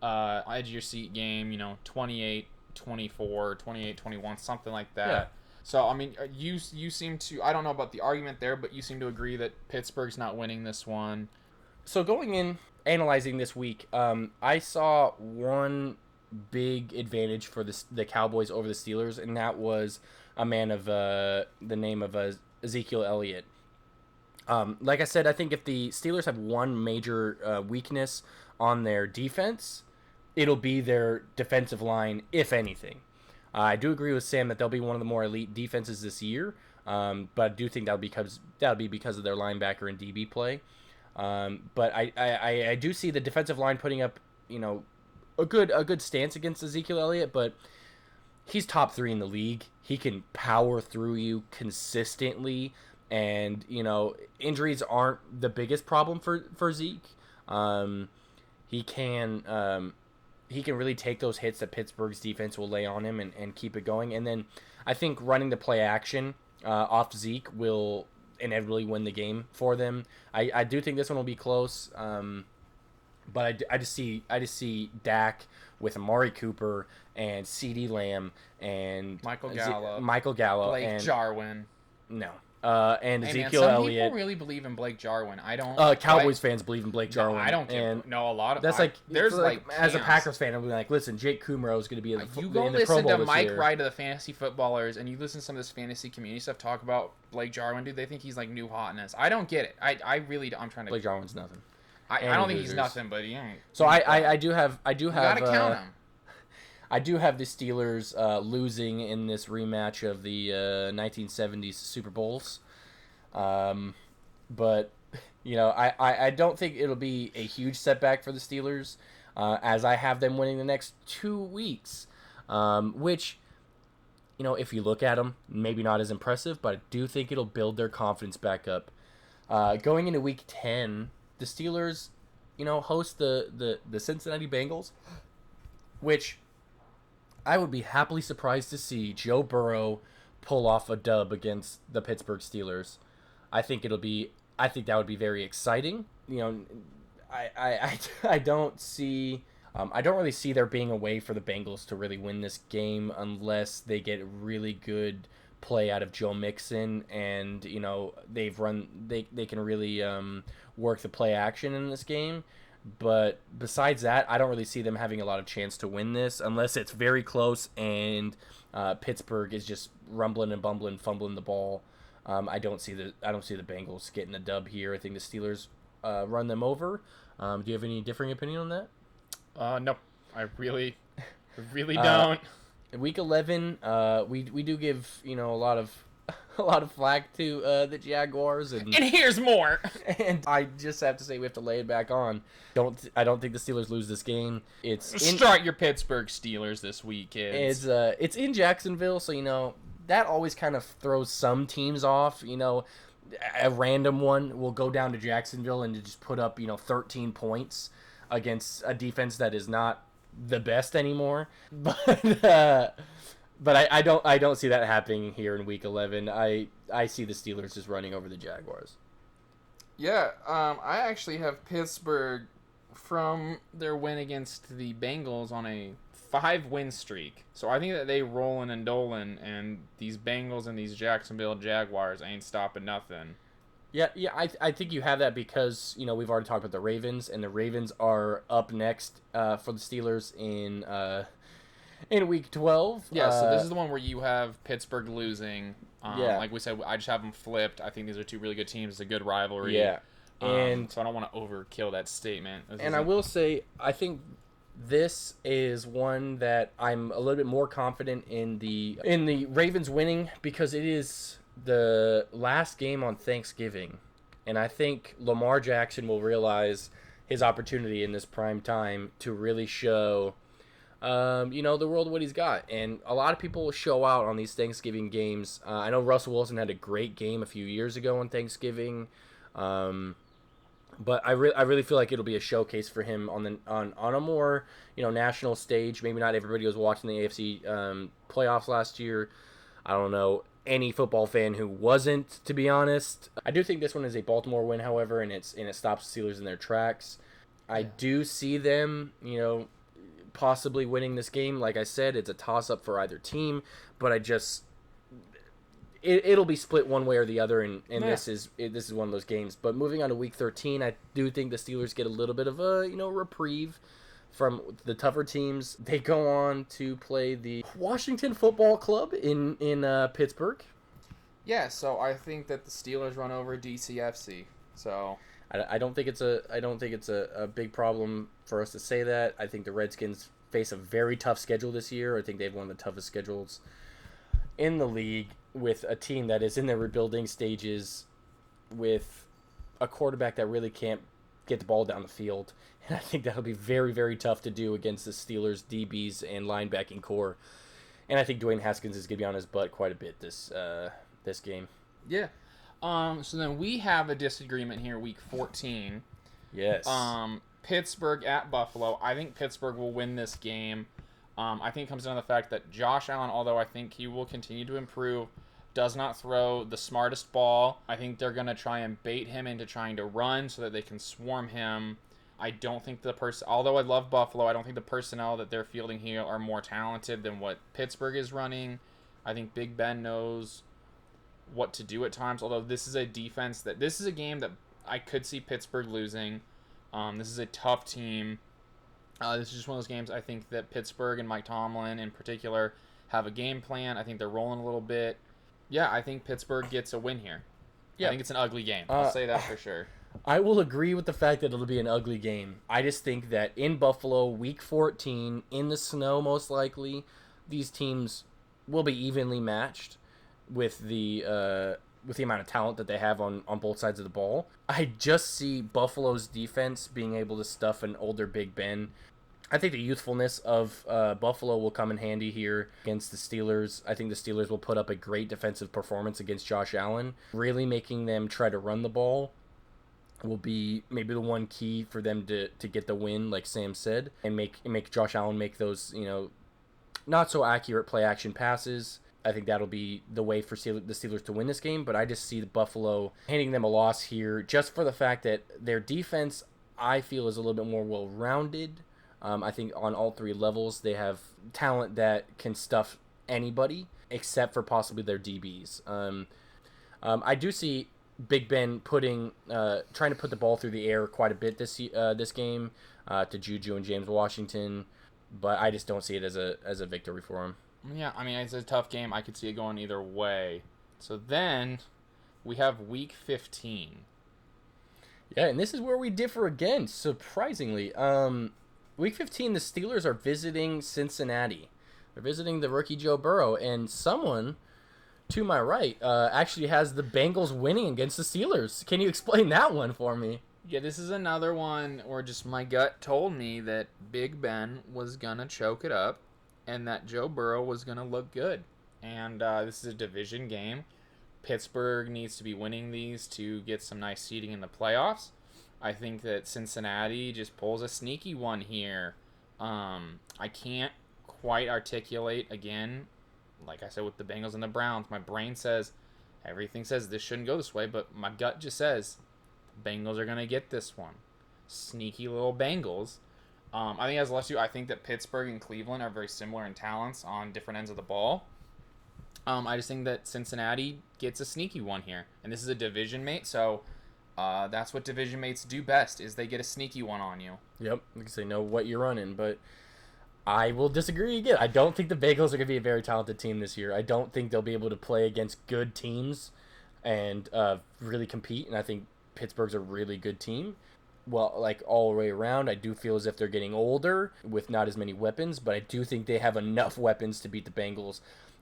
edge of your seat game, 28-24, 28-21, something like that. Yeah. So, I mean, you seem to, I don't know about the argument there, but you seem to agree that Pittsburgh's not winning this one. So going in, analyzing this week, I saw one big advantage for the Cowboys over the Steelers, and that was a man of the name of Ezekiel Elliott. Like I said, I think if the Steelers have one major weakness on their defense, it'll be their defensive line, if anything. I do agree with Sam that they'll be one of the more elite defenses this year, but I do think that'll be because of their linebacker and DB play. But I do see the defensive line putting up, a good stance against Ezekiel Elliott, but he's top 3 in the league. He can power through you consistently, and injuries aren't the biggest problem for Zeke. He can really take those hits that Pittsburgh's defense will lay on him and keep it going. And then I think running the play action off Zeke will inevitably win the game for them. I do think this one will be close, but I just see Dak with Amari Cooper and CeeDee Lamb and Michael Gallup, Blake and Jarwin. No. And hey Ezekiel man, some Elliott. people really believe in Blake Jarwin. I don't. Cowboys fans believe in Blake Jarwin. No, I don't care. And no, a lot of that's there's as a Packers fan, I'm like, listen, Jake Kumro is going to be in the you go in the listen Pro Bowl to this Mike year. Wright of the Fantasy Footballers, and you listen to some of this fantasy community stuff talk about Blake Jarwin. Dude, they think he's like new hotness. I don't get it. I really don't. I'm trying to. Blake Jarwin's nothing. I don't think he's nothing, but he ain't. So I do have. You gotta count him. I do have the Steelers losing in this rematch of the 1970s Super Bowls. But, I don't think it'll be a huge setback for the Steelers, as I have them winning the next 2 weeks, which, if you look at them, maybe not as impressive, but I do think it'll build their confidence back up. Going into week 10, the Steelers, host the Cincinnati Bengals, which I would be happily surprised to see Joe Burrow pull off a dub against the Pittsburgh Steelers. I think that would be very exciting. I don't see. I don't really see there being a way for the Bengals to really win this game unless they get really good play out of Joe Mixon, and they can really work the play action in this game. But besides that, I don't really see them having a lot of chance to win this unless it's very close and Pittsburgh is just rumbling and bumbling, fumbling the ball. I don't see the Bengals getting a dub here. I think the Steelers run them over. Do you have any differing opinion on that? No, I really don't. Week 11, we do give a lot of flack to the Jaguars, and here's more. And I just have to say we have to lay it back on. I don't think the Steelers lose this game. Start your Pittsburgh Steelers this week, kids. It's in Jacksonville, so that always kind of throws some teams off. A random one will go down to Jacksonville and just put up 13 points against a defense that is not the best anymore. But I don't see that happening here in week 11. I see the Steelers just running over the Jaguars. Yeah, I actually have Pittsburgh from their win against the Bengals on a 5-win streak. So I think that they rollin' and dolin', and these Bengals and these Jacksonville Jaguars ain't stopping nothing. Yeah. I think you have that because we've already talked about the Ravens, and the Ravens are up next for the Steelers in week 12. Yeah, so this is the one where you have Pittsburgh losing. Yeah, Like we said, I just have them flipped. I think these are two really good teams. It's a good rivalry. yeah, and So I don't want to overkill that statement. I will say I think this is one that I'm a little bit more confident in the Ravens winning because it is the last game on Thanksgiving, and I think Lamar Jackson will realize his opportunity in this prime time to really show the world what he's got. And a lot of people will show out on these Thanksgiving games. I know Russell Wilson had a great game a few years ago on Thanksgiving. But I really feel like it'll be a showcase for him on a more national stage. Maybe not everybody was watching the AFC playoffs last year. I don't know any football fan who wasn't, to be honest. I do think this one is a Baltimore win, however, and it stops the Steelers in their tracks. I do see them, possibly winning this game. Like I said, it's a toss-up for either team, but it'll be split one way or the other, and this is one of those games. But moving on to Week 13, I do think the Steelers get a little bit of a reprieve from the tougher teams. They go on to play the Washington Football Club in Pittsburgh. Yeah, so I think that the Steelers run over DCFC. So I don't think it's a big problem for us to say that. I think the Redskins face a very tough schedule this year. I think they've one of the toughest schedules in the league, with a team that is in their rebuilding stages, with a quarterback that really can't get the ball down the field. And I think that'll be very, very tough to do against the Steelers' DBs and linebacking core. And I think Dwayne Haskins is going to be on his butt quite a bit this game. Yeah. So then we have a disagreement here, Week 14. Yes. Pittsburgh at Buffalo. I think Pittsburgh will win this game. I think it comes down to the fact that Josh Allen, although I think he will continue to improve, does not throw the smartest ball. I think they're going to try and bait him into trying to run so that they can swarm him. I don't think although I love Buffalo, I don't think the personnel that they're fielding here are more talented than what Pittsburgh is running. I think Big Ben knows what to do at times, although this is a game that I could see Pittsburgh losing. This is a tough team. This is just one of those games I think that Pittsburgh and Mike Tomlin in particular have a game plan. I think they're rolling a little bit. Yeah, I think Pittsburgh gets a win here. Yeah. I think it's an ugly game. I'll say that for sure. I will agree with the fact that it'll be an ugly game. I just think that in Buffalo, Week 14, in the snow most likely, these teams will be evenly matched with the amount of talent that they have on both sides of the ball. I just see Buffalo's defense being able to stuff an older Big Ben. I think the youthfulness of Buffalo will come in handy here against the Steelers. I think the Steelers will put up a great defensive performance against Josh Allen. Really making them try to run the ball will be maybe the one key for them to get the win, like Sam said, and make Josh Allen make those not so accurate play action passes. I think that'll be the way for the Steelers to win this game, but I just see the Buffalo handing them a loss here just for the fact that their defense, I feel, is a little bit more well-rounded. I think on all three levels they have talent that can stuff anybody except for possibly their DBs. I do see Big Ben trying to put the ball through the air quite a bit this game to Juju and James Washington, but I just don't see it as a victory for him. Yeah, I mean, it's a tough game. I could see it going either way. So then we have Week 15. Yeah, and this is where we differ again, surprisingly. Week 15, the Steelers are visiting Cincinnati. They're visiting the rookie Joe Burrow, and someone to my right actually has the Bengals winning against the Steelers. Can you explain that one for me? Yeah, this is another one where just my gut told me that Big Ben was going to choke it up and that Joe Burrow was going to look good. And this is a division game. Pittsburgh needs to be winning these to get some nice seeding in the playoffs. I think that Cincinnati just pulls a sneaky one here. I can't quite articulate, again, like I said with the Bengals and the Browns. My brain says, everything says this shouldn't go this way, but my gut just says the Bengals are going to get this one. Sneaky little Bengals. I think it has less to do. I think that Pittsburgh and Cleveland are very similar in talents on different ends of the ball. I just think that Cincinnati gets a sneaky one here, and this is a division mate, so that's what division mates do best, is they get a sneaky one on you. Yep, because they know what you're running, but I will disagree again. I don't think the Bengals are going to be a very talented team this year. I don't think they'll be able to play against good teams and really compete, and I think Pittsburgh's a really good team. Well, like all the way around, I do feel as if they're getting older with not as many weapons, but I do think they have enough weapons to beat the Bengals.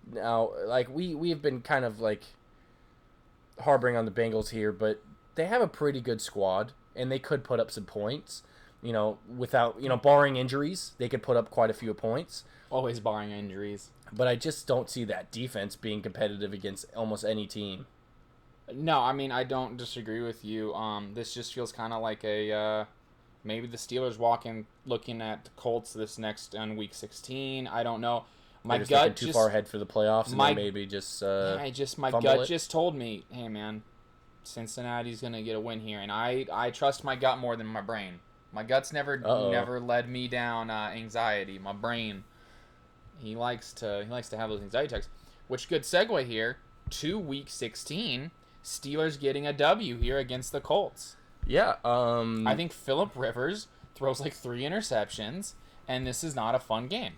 Now, like we've been kind of like harboring on the Bengals here, but they have a pretty good squad, and they could put up some points. Without barring injuries, they could put up quite a few points. Always barring injuries. But I just don't see that defense being competitive against almost any team. No, I mean, I don't disagree with you. This just feels kind of like a maybe the Steelers looking at the Colts this next on Week 16. I don't know. My just gut too far ahead for the playoffs, and then maybe my gut just told me, hey man, Cincinnati's gonna get a win here, and I trust my gut more than my brain. My gut's never led me down anxiety. My brain, he likes to have those anxiety attacks. Which good segue here to Week 16. Steelers getting a W here against the Colts. Yeah. I think Phillip Rivers throws like 3 interceptions, and this is not a fun game.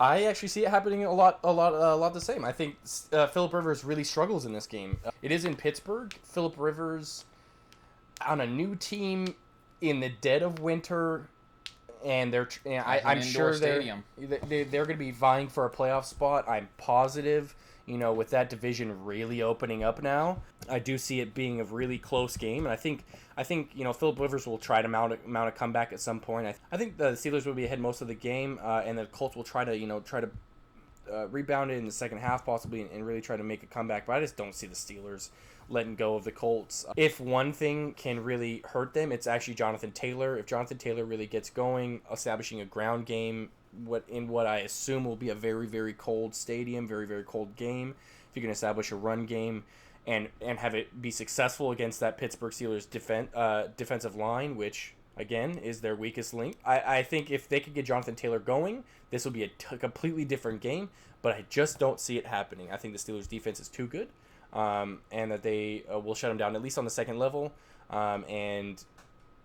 I actually see it happening a lot the same. I think Phillip Rivers really struggles in this game. It is in Pittsburgh. Phillip Rivers on a new team in the dead of winter, and I'm sure they're going to be vying for a playoff spot. I'm positive. With that division really opening up now, I do see it being a really close game, and I think Phillip Rivers will try to mount a comeback at some point. I think the Steelers will be ahead most of the game, and the Colts will try to rebound it in the second half possibly, and really try to make a comeback. But I just don't see the Steelers letting go of the Colts. If one thing can really hurt them, it's actually Jonathan Taylor. If Jonathan Taylor really gets going, establishing a ground game, what I assume will be a very, very cold stadium, very, very cold game. If you can establish a run game and have it be successful against that Pittsburgh Steelers defensive line, which, again, is their weakest link. I think if they could get Jonathan Taylor going, this will be a completely different game, but I just don't see it happening. I think the Steelers' defense is too good, and that they will shut him down, at least on the second level, and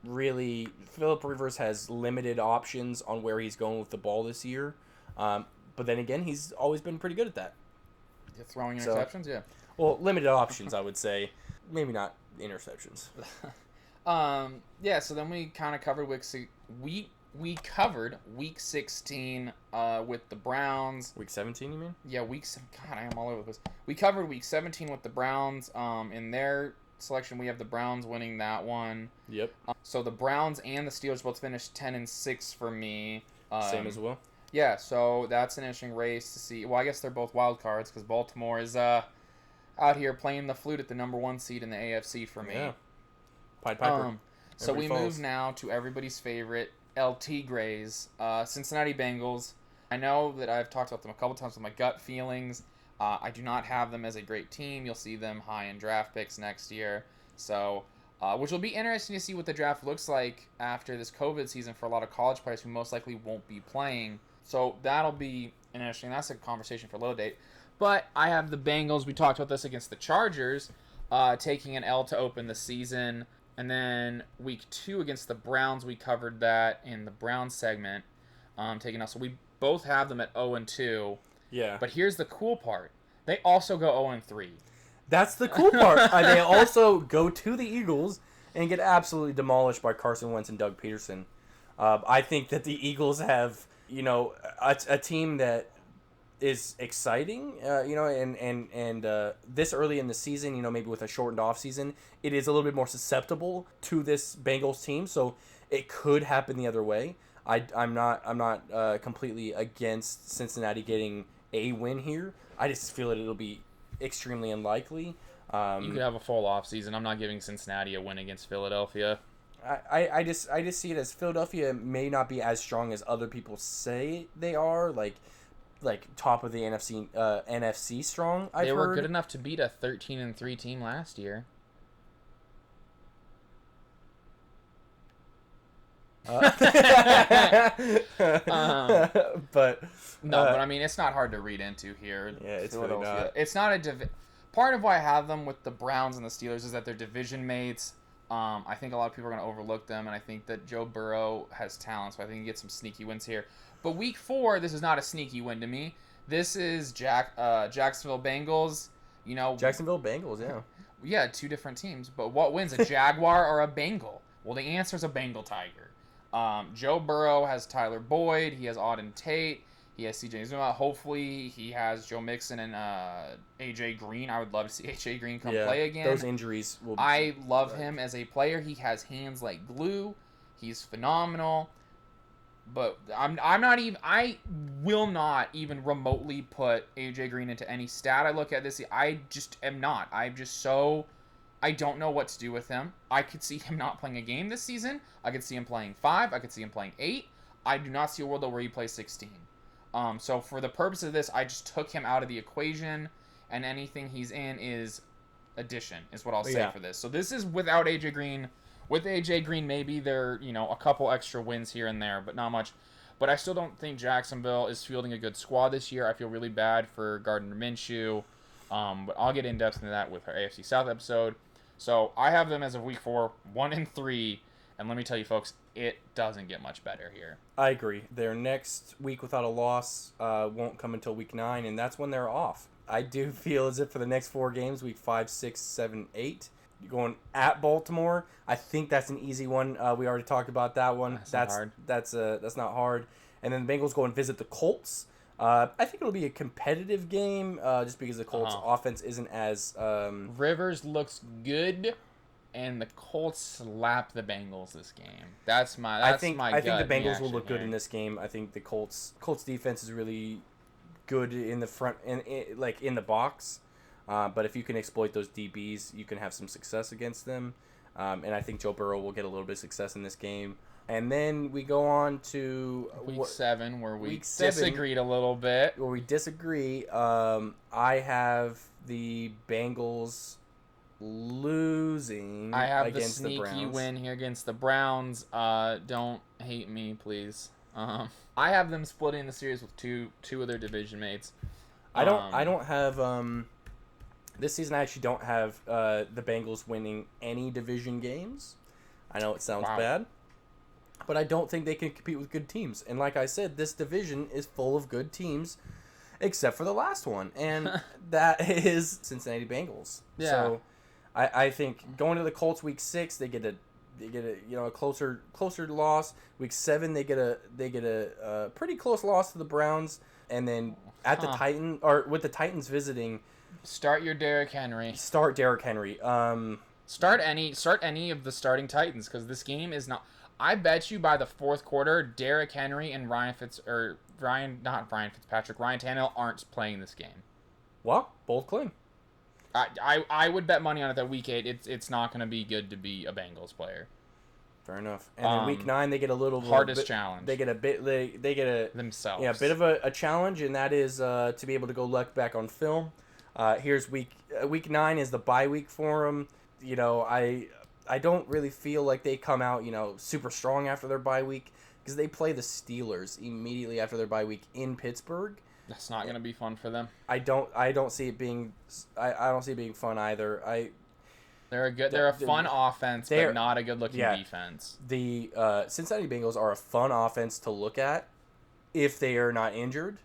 really, Phillip Rivers has limited options on where he's going with the ball this year. But then again, he's always been pretty good at that. You're throwing interceptions, yeah. Well, limited options, I would say. Maybe not interceptions. Yeah, so then we kind of covered we covered Week 16 with the Browns. Week 17, you mean? Yeah, God, I am all over the place. We covered Week 17 with the Browns. In their selection, we have the Browns winning that one. Yep. So the Browns and the Steelers both finished 10-6 for me. Same as well. Yeah, so that's an interesting race to see. Well, I guess they're both wild cards because Baltimore is out here playing the flute at the number 1 seed in the AFC for me. Yeah. Pied Piper. So we move now to everybody's favorite, LT Grays, Cincinnati Bengals. I know that I've talked about them a couple times with my gut feelings. I do not have them as a great team. You'll see them high in draft picks next year. So, which will be interesting to see what the draft looks like after this COVID season for a lot of college players who most likely won't be playing. So that'll be interesting. That's a conversation for a little date. But I have the Bengals. We talked about this against the Chargers, taking an L to open the season. And then Week 2 against the Browns, we covered that in the Browns segment, taking L. So we both have them at 0-2. Yeah. But here's the cool part. They also go 0-3. That's the cool part. They also go to the Eagles and get absolutely demolished by Carson Wentz and Doug Peterson. I think that the Eagles have, a team that is exciting, and this early in the season, maybe with a shortened off season, it is a little bit more susceptible to this Bengals team. So it could happen the other way. I'm not completely against Cincinnati getting a win here. I just feel that it'll be extremely unlikely. You could have a full off season. I'm not giving Cincinnati a win against Philadelphia. I just see it as Philadelphia may not be as strong as other people say they are, like top of the NFC strong. They were good enough to beat a 13-3 team last year. But No, but I mean, it's not hard to read into here. Yeah, it's really not. It's not a part of why I have them with the Browns and the Steelers is that they're division mates. I think a lot of people are going to overlook them, and I think that Joe Burrow has talent, so I think he gets some sneaky wins here. But week 4, this is not a sneaky win to me. This is Jacksonville Bengals. You know, Jacksonville Bengals, yeah. Yeah, 2 different teams. But what wins, a Jaguar or a Bengal? Well, the answer is a Bengal Tiger. Joe Burrow has Tyler Boyd. He has Auden Tate. He has CJ Zuma. Hopefully, he has Joe Mixon and AJ Green. I would love to see AJ Green come play again. Those injuries will. I love him as a player. He has hands like glue. He's phenomenal. But I will not even remotely put AJ Green into any stat I look at this. I just am not. I don't know what to do with him. I could see him not playing a game this season. I could see him playing 5. I could see him playing 8. I do not see a world where he plays 16. So for the purpose of this, I just took him out of the equation, and anything he's in is addition, is what I'll say for this. So this is without AJ Green. With AJ Green, maybe there, a couple extra wins here and there, but not much. But I still don't think Jacksonville is fielding a good squad this year. I feel really bad for Gardner Minshew. But I'll get in depth into that with our AFC South episode. So I have them as of week 4, 1-3, and let me tell you, folks, it doesn't get much better here. I agree. Their next week without a loss won't come until week 9, and that's when they're off. I do feel as if for the next 4 games, week 5, 6, 7, 8, you're going at Baltimore. I think that's an easy one. We already talked about that one. That's not hard. That's not hard. And then the Bengals go and visit the Colts. I think it'll be a competitive game just because the Colts offense isn't as... Rivers looks good, and the Colts slap the Bengals this game. That's my I think the Bengals will look good here in this game. I think the Colts defense is really good in the front, like in the box. But if you can exploit those DBs, you can have some success against them. And I think Joe Burrow will get a little bit of success in this game. And then we go on to week 7, where we disagreed a little bit. Where we disagree. I have the Bengals losing. I have against the sneaky win here against the Browns. Don't hate me, please. I have them splitting the series with two of their division mates. I don't have this season. I actually don't have the Bengals winning any division games. I know it sounds bad, but I don't think they can compete with good teams. And like I said, this division is full of good teams, except for the last one, and that is Cincinnati Bengals. Yeah. So I think going to the Colts week 6, they get a closer loss. Week 7, they get a pretty close loss to the Browns, and then at the with the Titans visiting. Start your Derrick Henry. Start Derrick Henry. Start any of the starting Titans, because this game is not. I bet you by the 4th quarter, Derrick Henry and Ryan Tannehill aren't playing this game. Well, bold claim. I would bet money on it that week 8 it's not going to be good to be a Bengals player. Fair enough. And then week 9 they get a little hardest challenge. They get a bit. They get a themselves. Yeah, a bit of a challenge, and that is to be able to go look back on film. Here's week 9 is the bye week for them. I don't really feel like they come out super strong after their bye week, because they play the Steelers immediately after their bye week in Pittsburgh. That's not going to be fun for them. I don't see it being. I don't see it being fun either. They're a fun offense, but not a good looking defense. The Cincinnati Bengals are a fun offense to look at if they are not injured,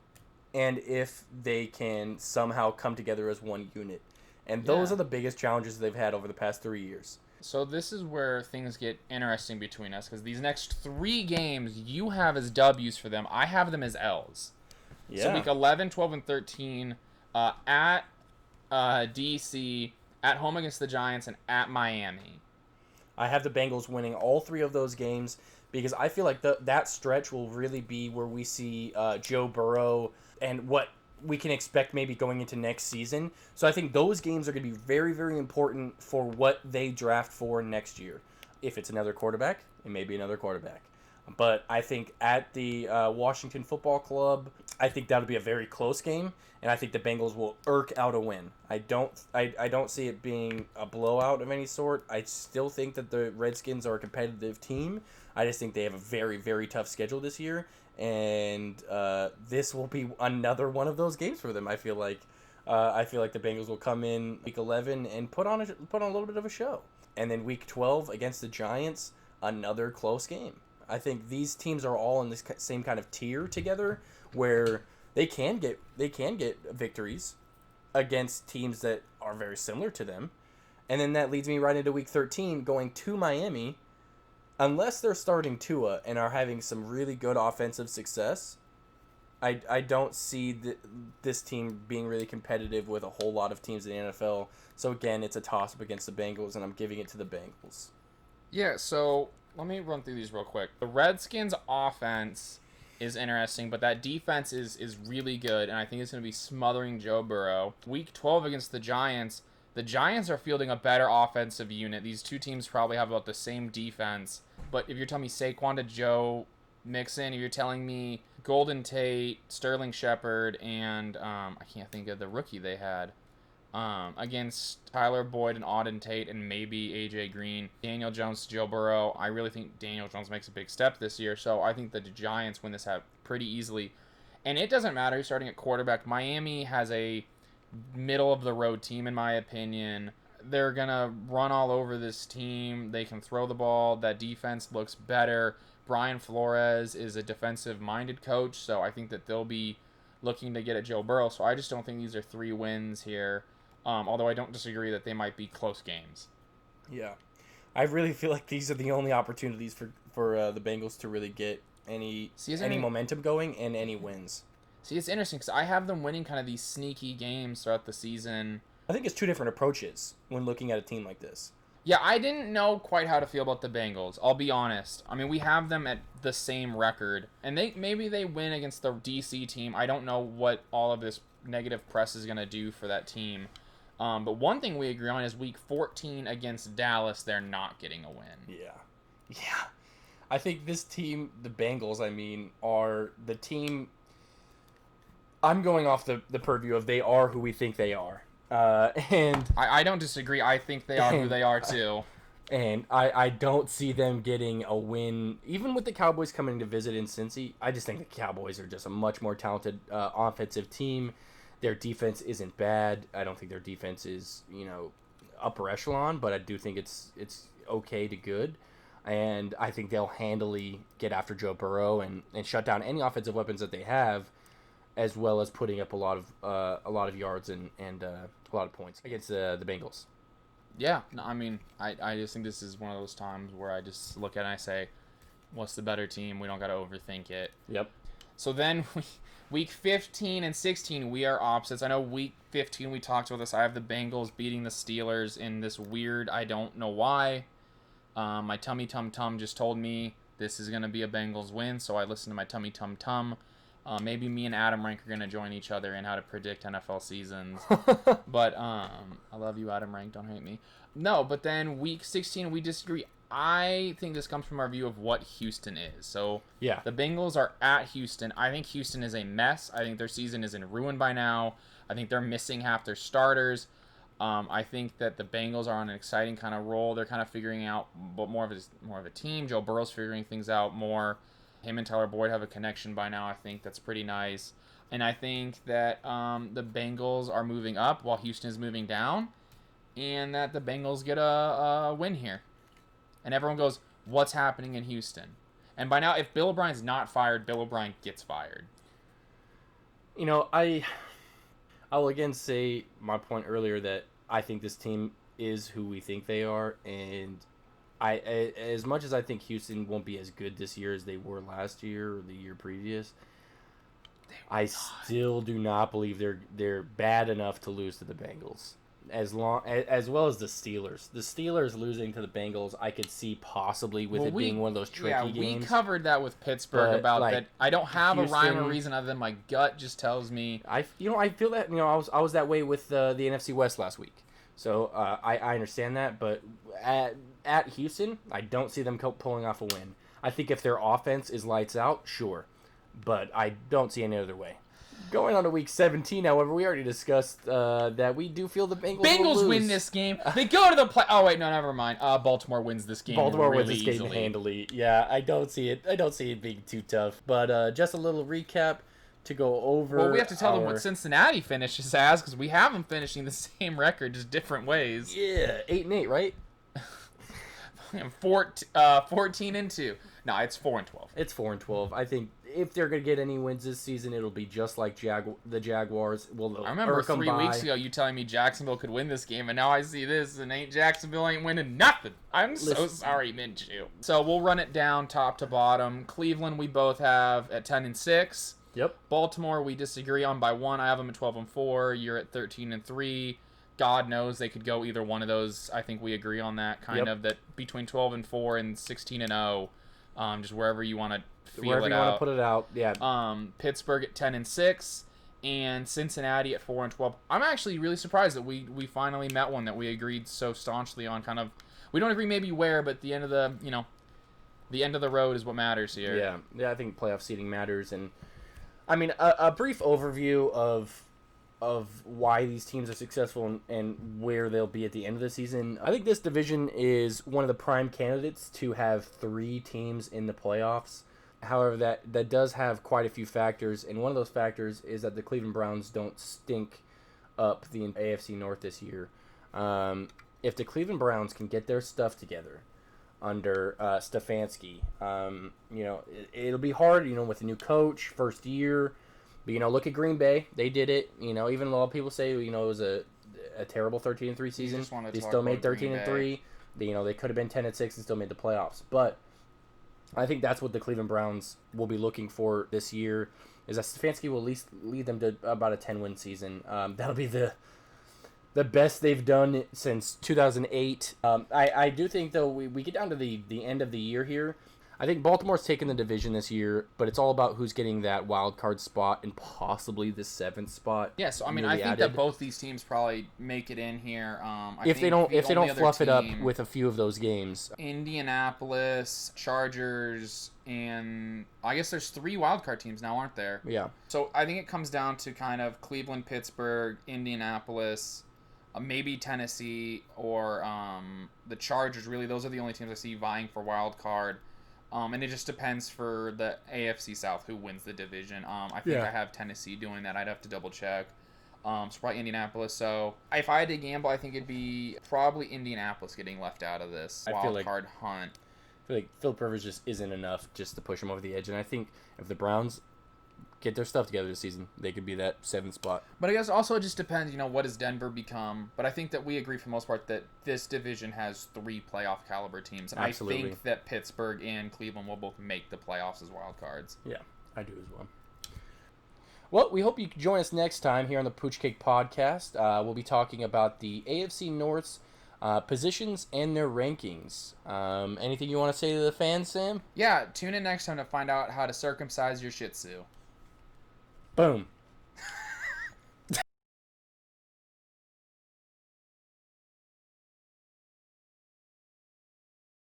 and if they can somehow come together as one unit. And those are the biggest challenges they've had over the past 3 years. So this is where things get interesting between us, because these next 3 games you have as W's for them. I have them as L's. Yeah. So week 11, 12, and 13 at DC, at home against the Giants, and at Miami. I have the Bengals winning all 3 of those games, because I feel like that stretch will really be where we see Joe Burrow and what we can expect maybe going into next season. So I think those games are going to be very, very important for what they draft for next year. If it's another quarterback, it may be another quarterback. But I think at the Washington Football Club, I think that'll be a very close game, and I think the Bengals will irk out a win. I don't see it being a blowout of any sort. I still think that the Redskins are a competitive team. I just think they have a very, very tough schedule this year, and this will be another one of those games for them. I feel like the Bengals will come in week 11 and put on a little bit of a show, and then week 12 against the Giants, another close game. I think these teams are all in this same kind of tier together, where they can get victories against teams that are very similar to them, and then that leads me right into week 13, going to Miami. Unless they're starting Tua and are having some really good offensive success, I don't see this team being really competitive with a whole lot of teams in the NFL. So again, it's a toss-up against the Bengals, and I'm giving it to the Bengals. Yeah, so let me run through these real quick. The Redskins' offense is interesting, but that defense is really good, and I think it's going to be smothering Joe Burrow. Week 12 against the Giants are fielding a better offensive unit. These two teams probably have about the same defense, but if you're telling me Saquon to Joe Mixon, if you're telling me Golden Tate, Sterling Shepard, and I can't think of the rookie they had, against Tyler Boyd and Auden Tate and maybe A.J. Green, Daniel Jones, Joe Burrow. I really think Daniel Jones makes a big step this year, so I think the Giants win this out pretty easily. And it doesn't matter who's starting at quarterback. Miami has a middle-of-the-road team, in my opinion. They're going to run all over this team. They can throw the ball. That defense looks better. Brian Flores is a defensive-minded coach, so I think that they'll be looking to get at Joe Burrow. So I just don't think these are 3 wins here. Although I don't disagree that they might be close games. Yeah. I really feel like these are the only opportunities for the Bengals to really get any momentum going and any wins. See, it's interesting because I have them winning kind of these sneaky games throughout the season. I think it's 2 different approaches when looking at a team like this. Yeah, I didn't know quite how to feel about the Bengals. I'll be honest. I mean, we have them at the same record, and maybe they win against the DC team. I don't know what all of this negative press is going to do for that team. But one thing we agree on is week 14 against Dallas, they're not getting a win. Yeah. I think this team, the Bengals, are the team. I'm going off the purview of they are who we think they are. And I don't disagree. I think they are who they are too. And I don't see them getting a win, even with the Cowboys coming to visit in Cincy. I just think the Cowboys are just a much more talented offensive team. Their defense isn't bad. I don't think their defense is, upper echelon, but I do think it's okay to good. And I think they'll handily get after Joe Burrow and shut down any offensive weapons that they have, as well as putting up a lot of yards and a lot of points against the Bengals. Yeah, no, I just think this is one of those times where I just look at it and I say, what's the better team? We don't got to overthink it. Yep. So then week 15 and 16, we are opposites. I know week 15 we talked about this. I have the Bengals beating the Steelers in this weird, I don't know why. My tummy tum-tum just told me this is going to be a Bengals win, so I listened to my tummy tum-tum. Maybe me and Adam Rank are going to join each other in how to predict NFL seasons. But I love you, Adam Rank. Don't hate me. No, but then week 16, we disagree. I think this comes from our view of what Houston is. So yeah, the Bengals are at Houston. I think Houston is a mess. I think their season is in ruin by now. I think they're missing half their starters. I think that the Bengals are on an exciting kind of roll. They're kind of figuring out more of a team. Joe Burrow's figuring things out more. Him and Tyler Boyd have a connection by now. I think that's pretty nice. And I think that the Bengals are moving up while Houston is moving down. And that the Bengals get a win here. And everyone goes, what's happening in Houston? And by now, if Bill O'Brien's not fired, Bill O'Brien gets fired. I will again say my point earlier that I think this team is who we think they are. And as much as I think Houston won't be as good this year as they were last year or the year previous, I still do not believe they're bad enough to lose to the Bengals. As well as the Steelers. The Steelers losing to the Bengals, I could see possibly with being one of those tricky games. Yeah, we covered that with Pittsburgh about that. I don't have Houston, a rhyme or reason other than my gut just tells me. I feel that I was that way with the NFC West last week. So I understand that, but at Houston, I don't see them pulling off a win. I think if their offense is lights out, sure. But I don't see any other way. Going on to week 17, however, we already discussed that we do feel the Bengals will lose. Win this game. They go to the play. Oh wait, no, never mind. Baltimore wins this game. Baltimore really wins this game easily. handily. Yeah, I don't see it being too tough. But just a little recap to go over. Well, we have to tell them what Cincinnati finishes as because we have them finishing the same record, just different ways. Yeah, 8-8, right? 14-2. No, it's 4-12. It's 4-12. I think if they're gonna get any wins this season, it'll be just like the Jaguars. I remember 3 weeks ago you telling me Jacksonville could win this game, and now I see this, and Jacksonville ain't winning nothing. I'm so sorry, Minshew. So we'll run it down top to bottom. Cleveland we both have at 10-6. Yep. Baltimore we disagree on by 1. I have them at 12-4. You're at 13-3. God knows they could go either one of those. I think we agree on that kind of, that between 12-4 and 16-0. Just wherever you want to feel wherever it you out. want to put it out, yeah. Pittsburgh at 10-6, and Cincinnati at 4-12. I'm actually really surprised that we finally met one that we agreed so staunchly on. Kind of, we don't agree maybe where, but the end of the road is what matters here. Yeah. I think playoff seeding matters, and I mean a brief overview of why these teams are successful and where they'll be at the end of the season. I think this division is one of the prime candidates to have 3 teams in the playoffs. However, that does have quite a few factors, and one of those factors is that the Cleveland Browns don't stink up the AFC North this year. If the Cleveland Browns can get their stuff together under Stefanski, it'll be hard, with a new coach, first year. But, look at Green Bay. They did it. Even though people say, it was a terrible 13-3 season, they still made 13-3. They could have been 10-6 and still made the playoffs. But I think that's what the Cleveland Browns will be looking for this year, is that Stefanski will at least lead them to about a 10-win season. That'll be the best they've done since 2008. I do think, though, we get down to the end of the year here. I think Baltimore's taking the division this year, but it's all about who's getting that wild card spot and possibly the 7th spot. Yeah, so I think that both these teams probably make it in here. If they don't fluff it up with a few of those games. Indianapolis, Chargers, and I guess there's 3 wild card teams now, aren't there? Yeah. So I think it comes down to kind of Cleveland, Pittsburgh, Indianapolis, maybe Tennessee, or the Chargers. Really, those are the only teams I see vying for wild card. And it just depends for the AFC South who wins the division. I think I have Tennessee doing that. I'd have to double check. So probably Indianapolis. So if I had to gamble, I think it'd be probably Indianapolis getting left out of this wild card hunt. I feel like Philip Rivers just isn't enough just to push him over the edge. And I think if the Browns get their stuff together this season, they could be that 7th spot. But I guess also it just depends, what does Denver become? But I think that we agree for the most part that this division has 3 playoff caliber teams. And Absolutely. I think that Pittsburgh and Cleveland will both make the playoffs as wild cards. Yeah, I do as well. Well, we hope you can join us next time here on the Pooch Cake Podcast. We'll be talking about the AFC North's positions and their rankings. Anything you want to say to the fans, Sam? Yeah, tune in next time to find out how to circumcise your Shih Tzu. Boom.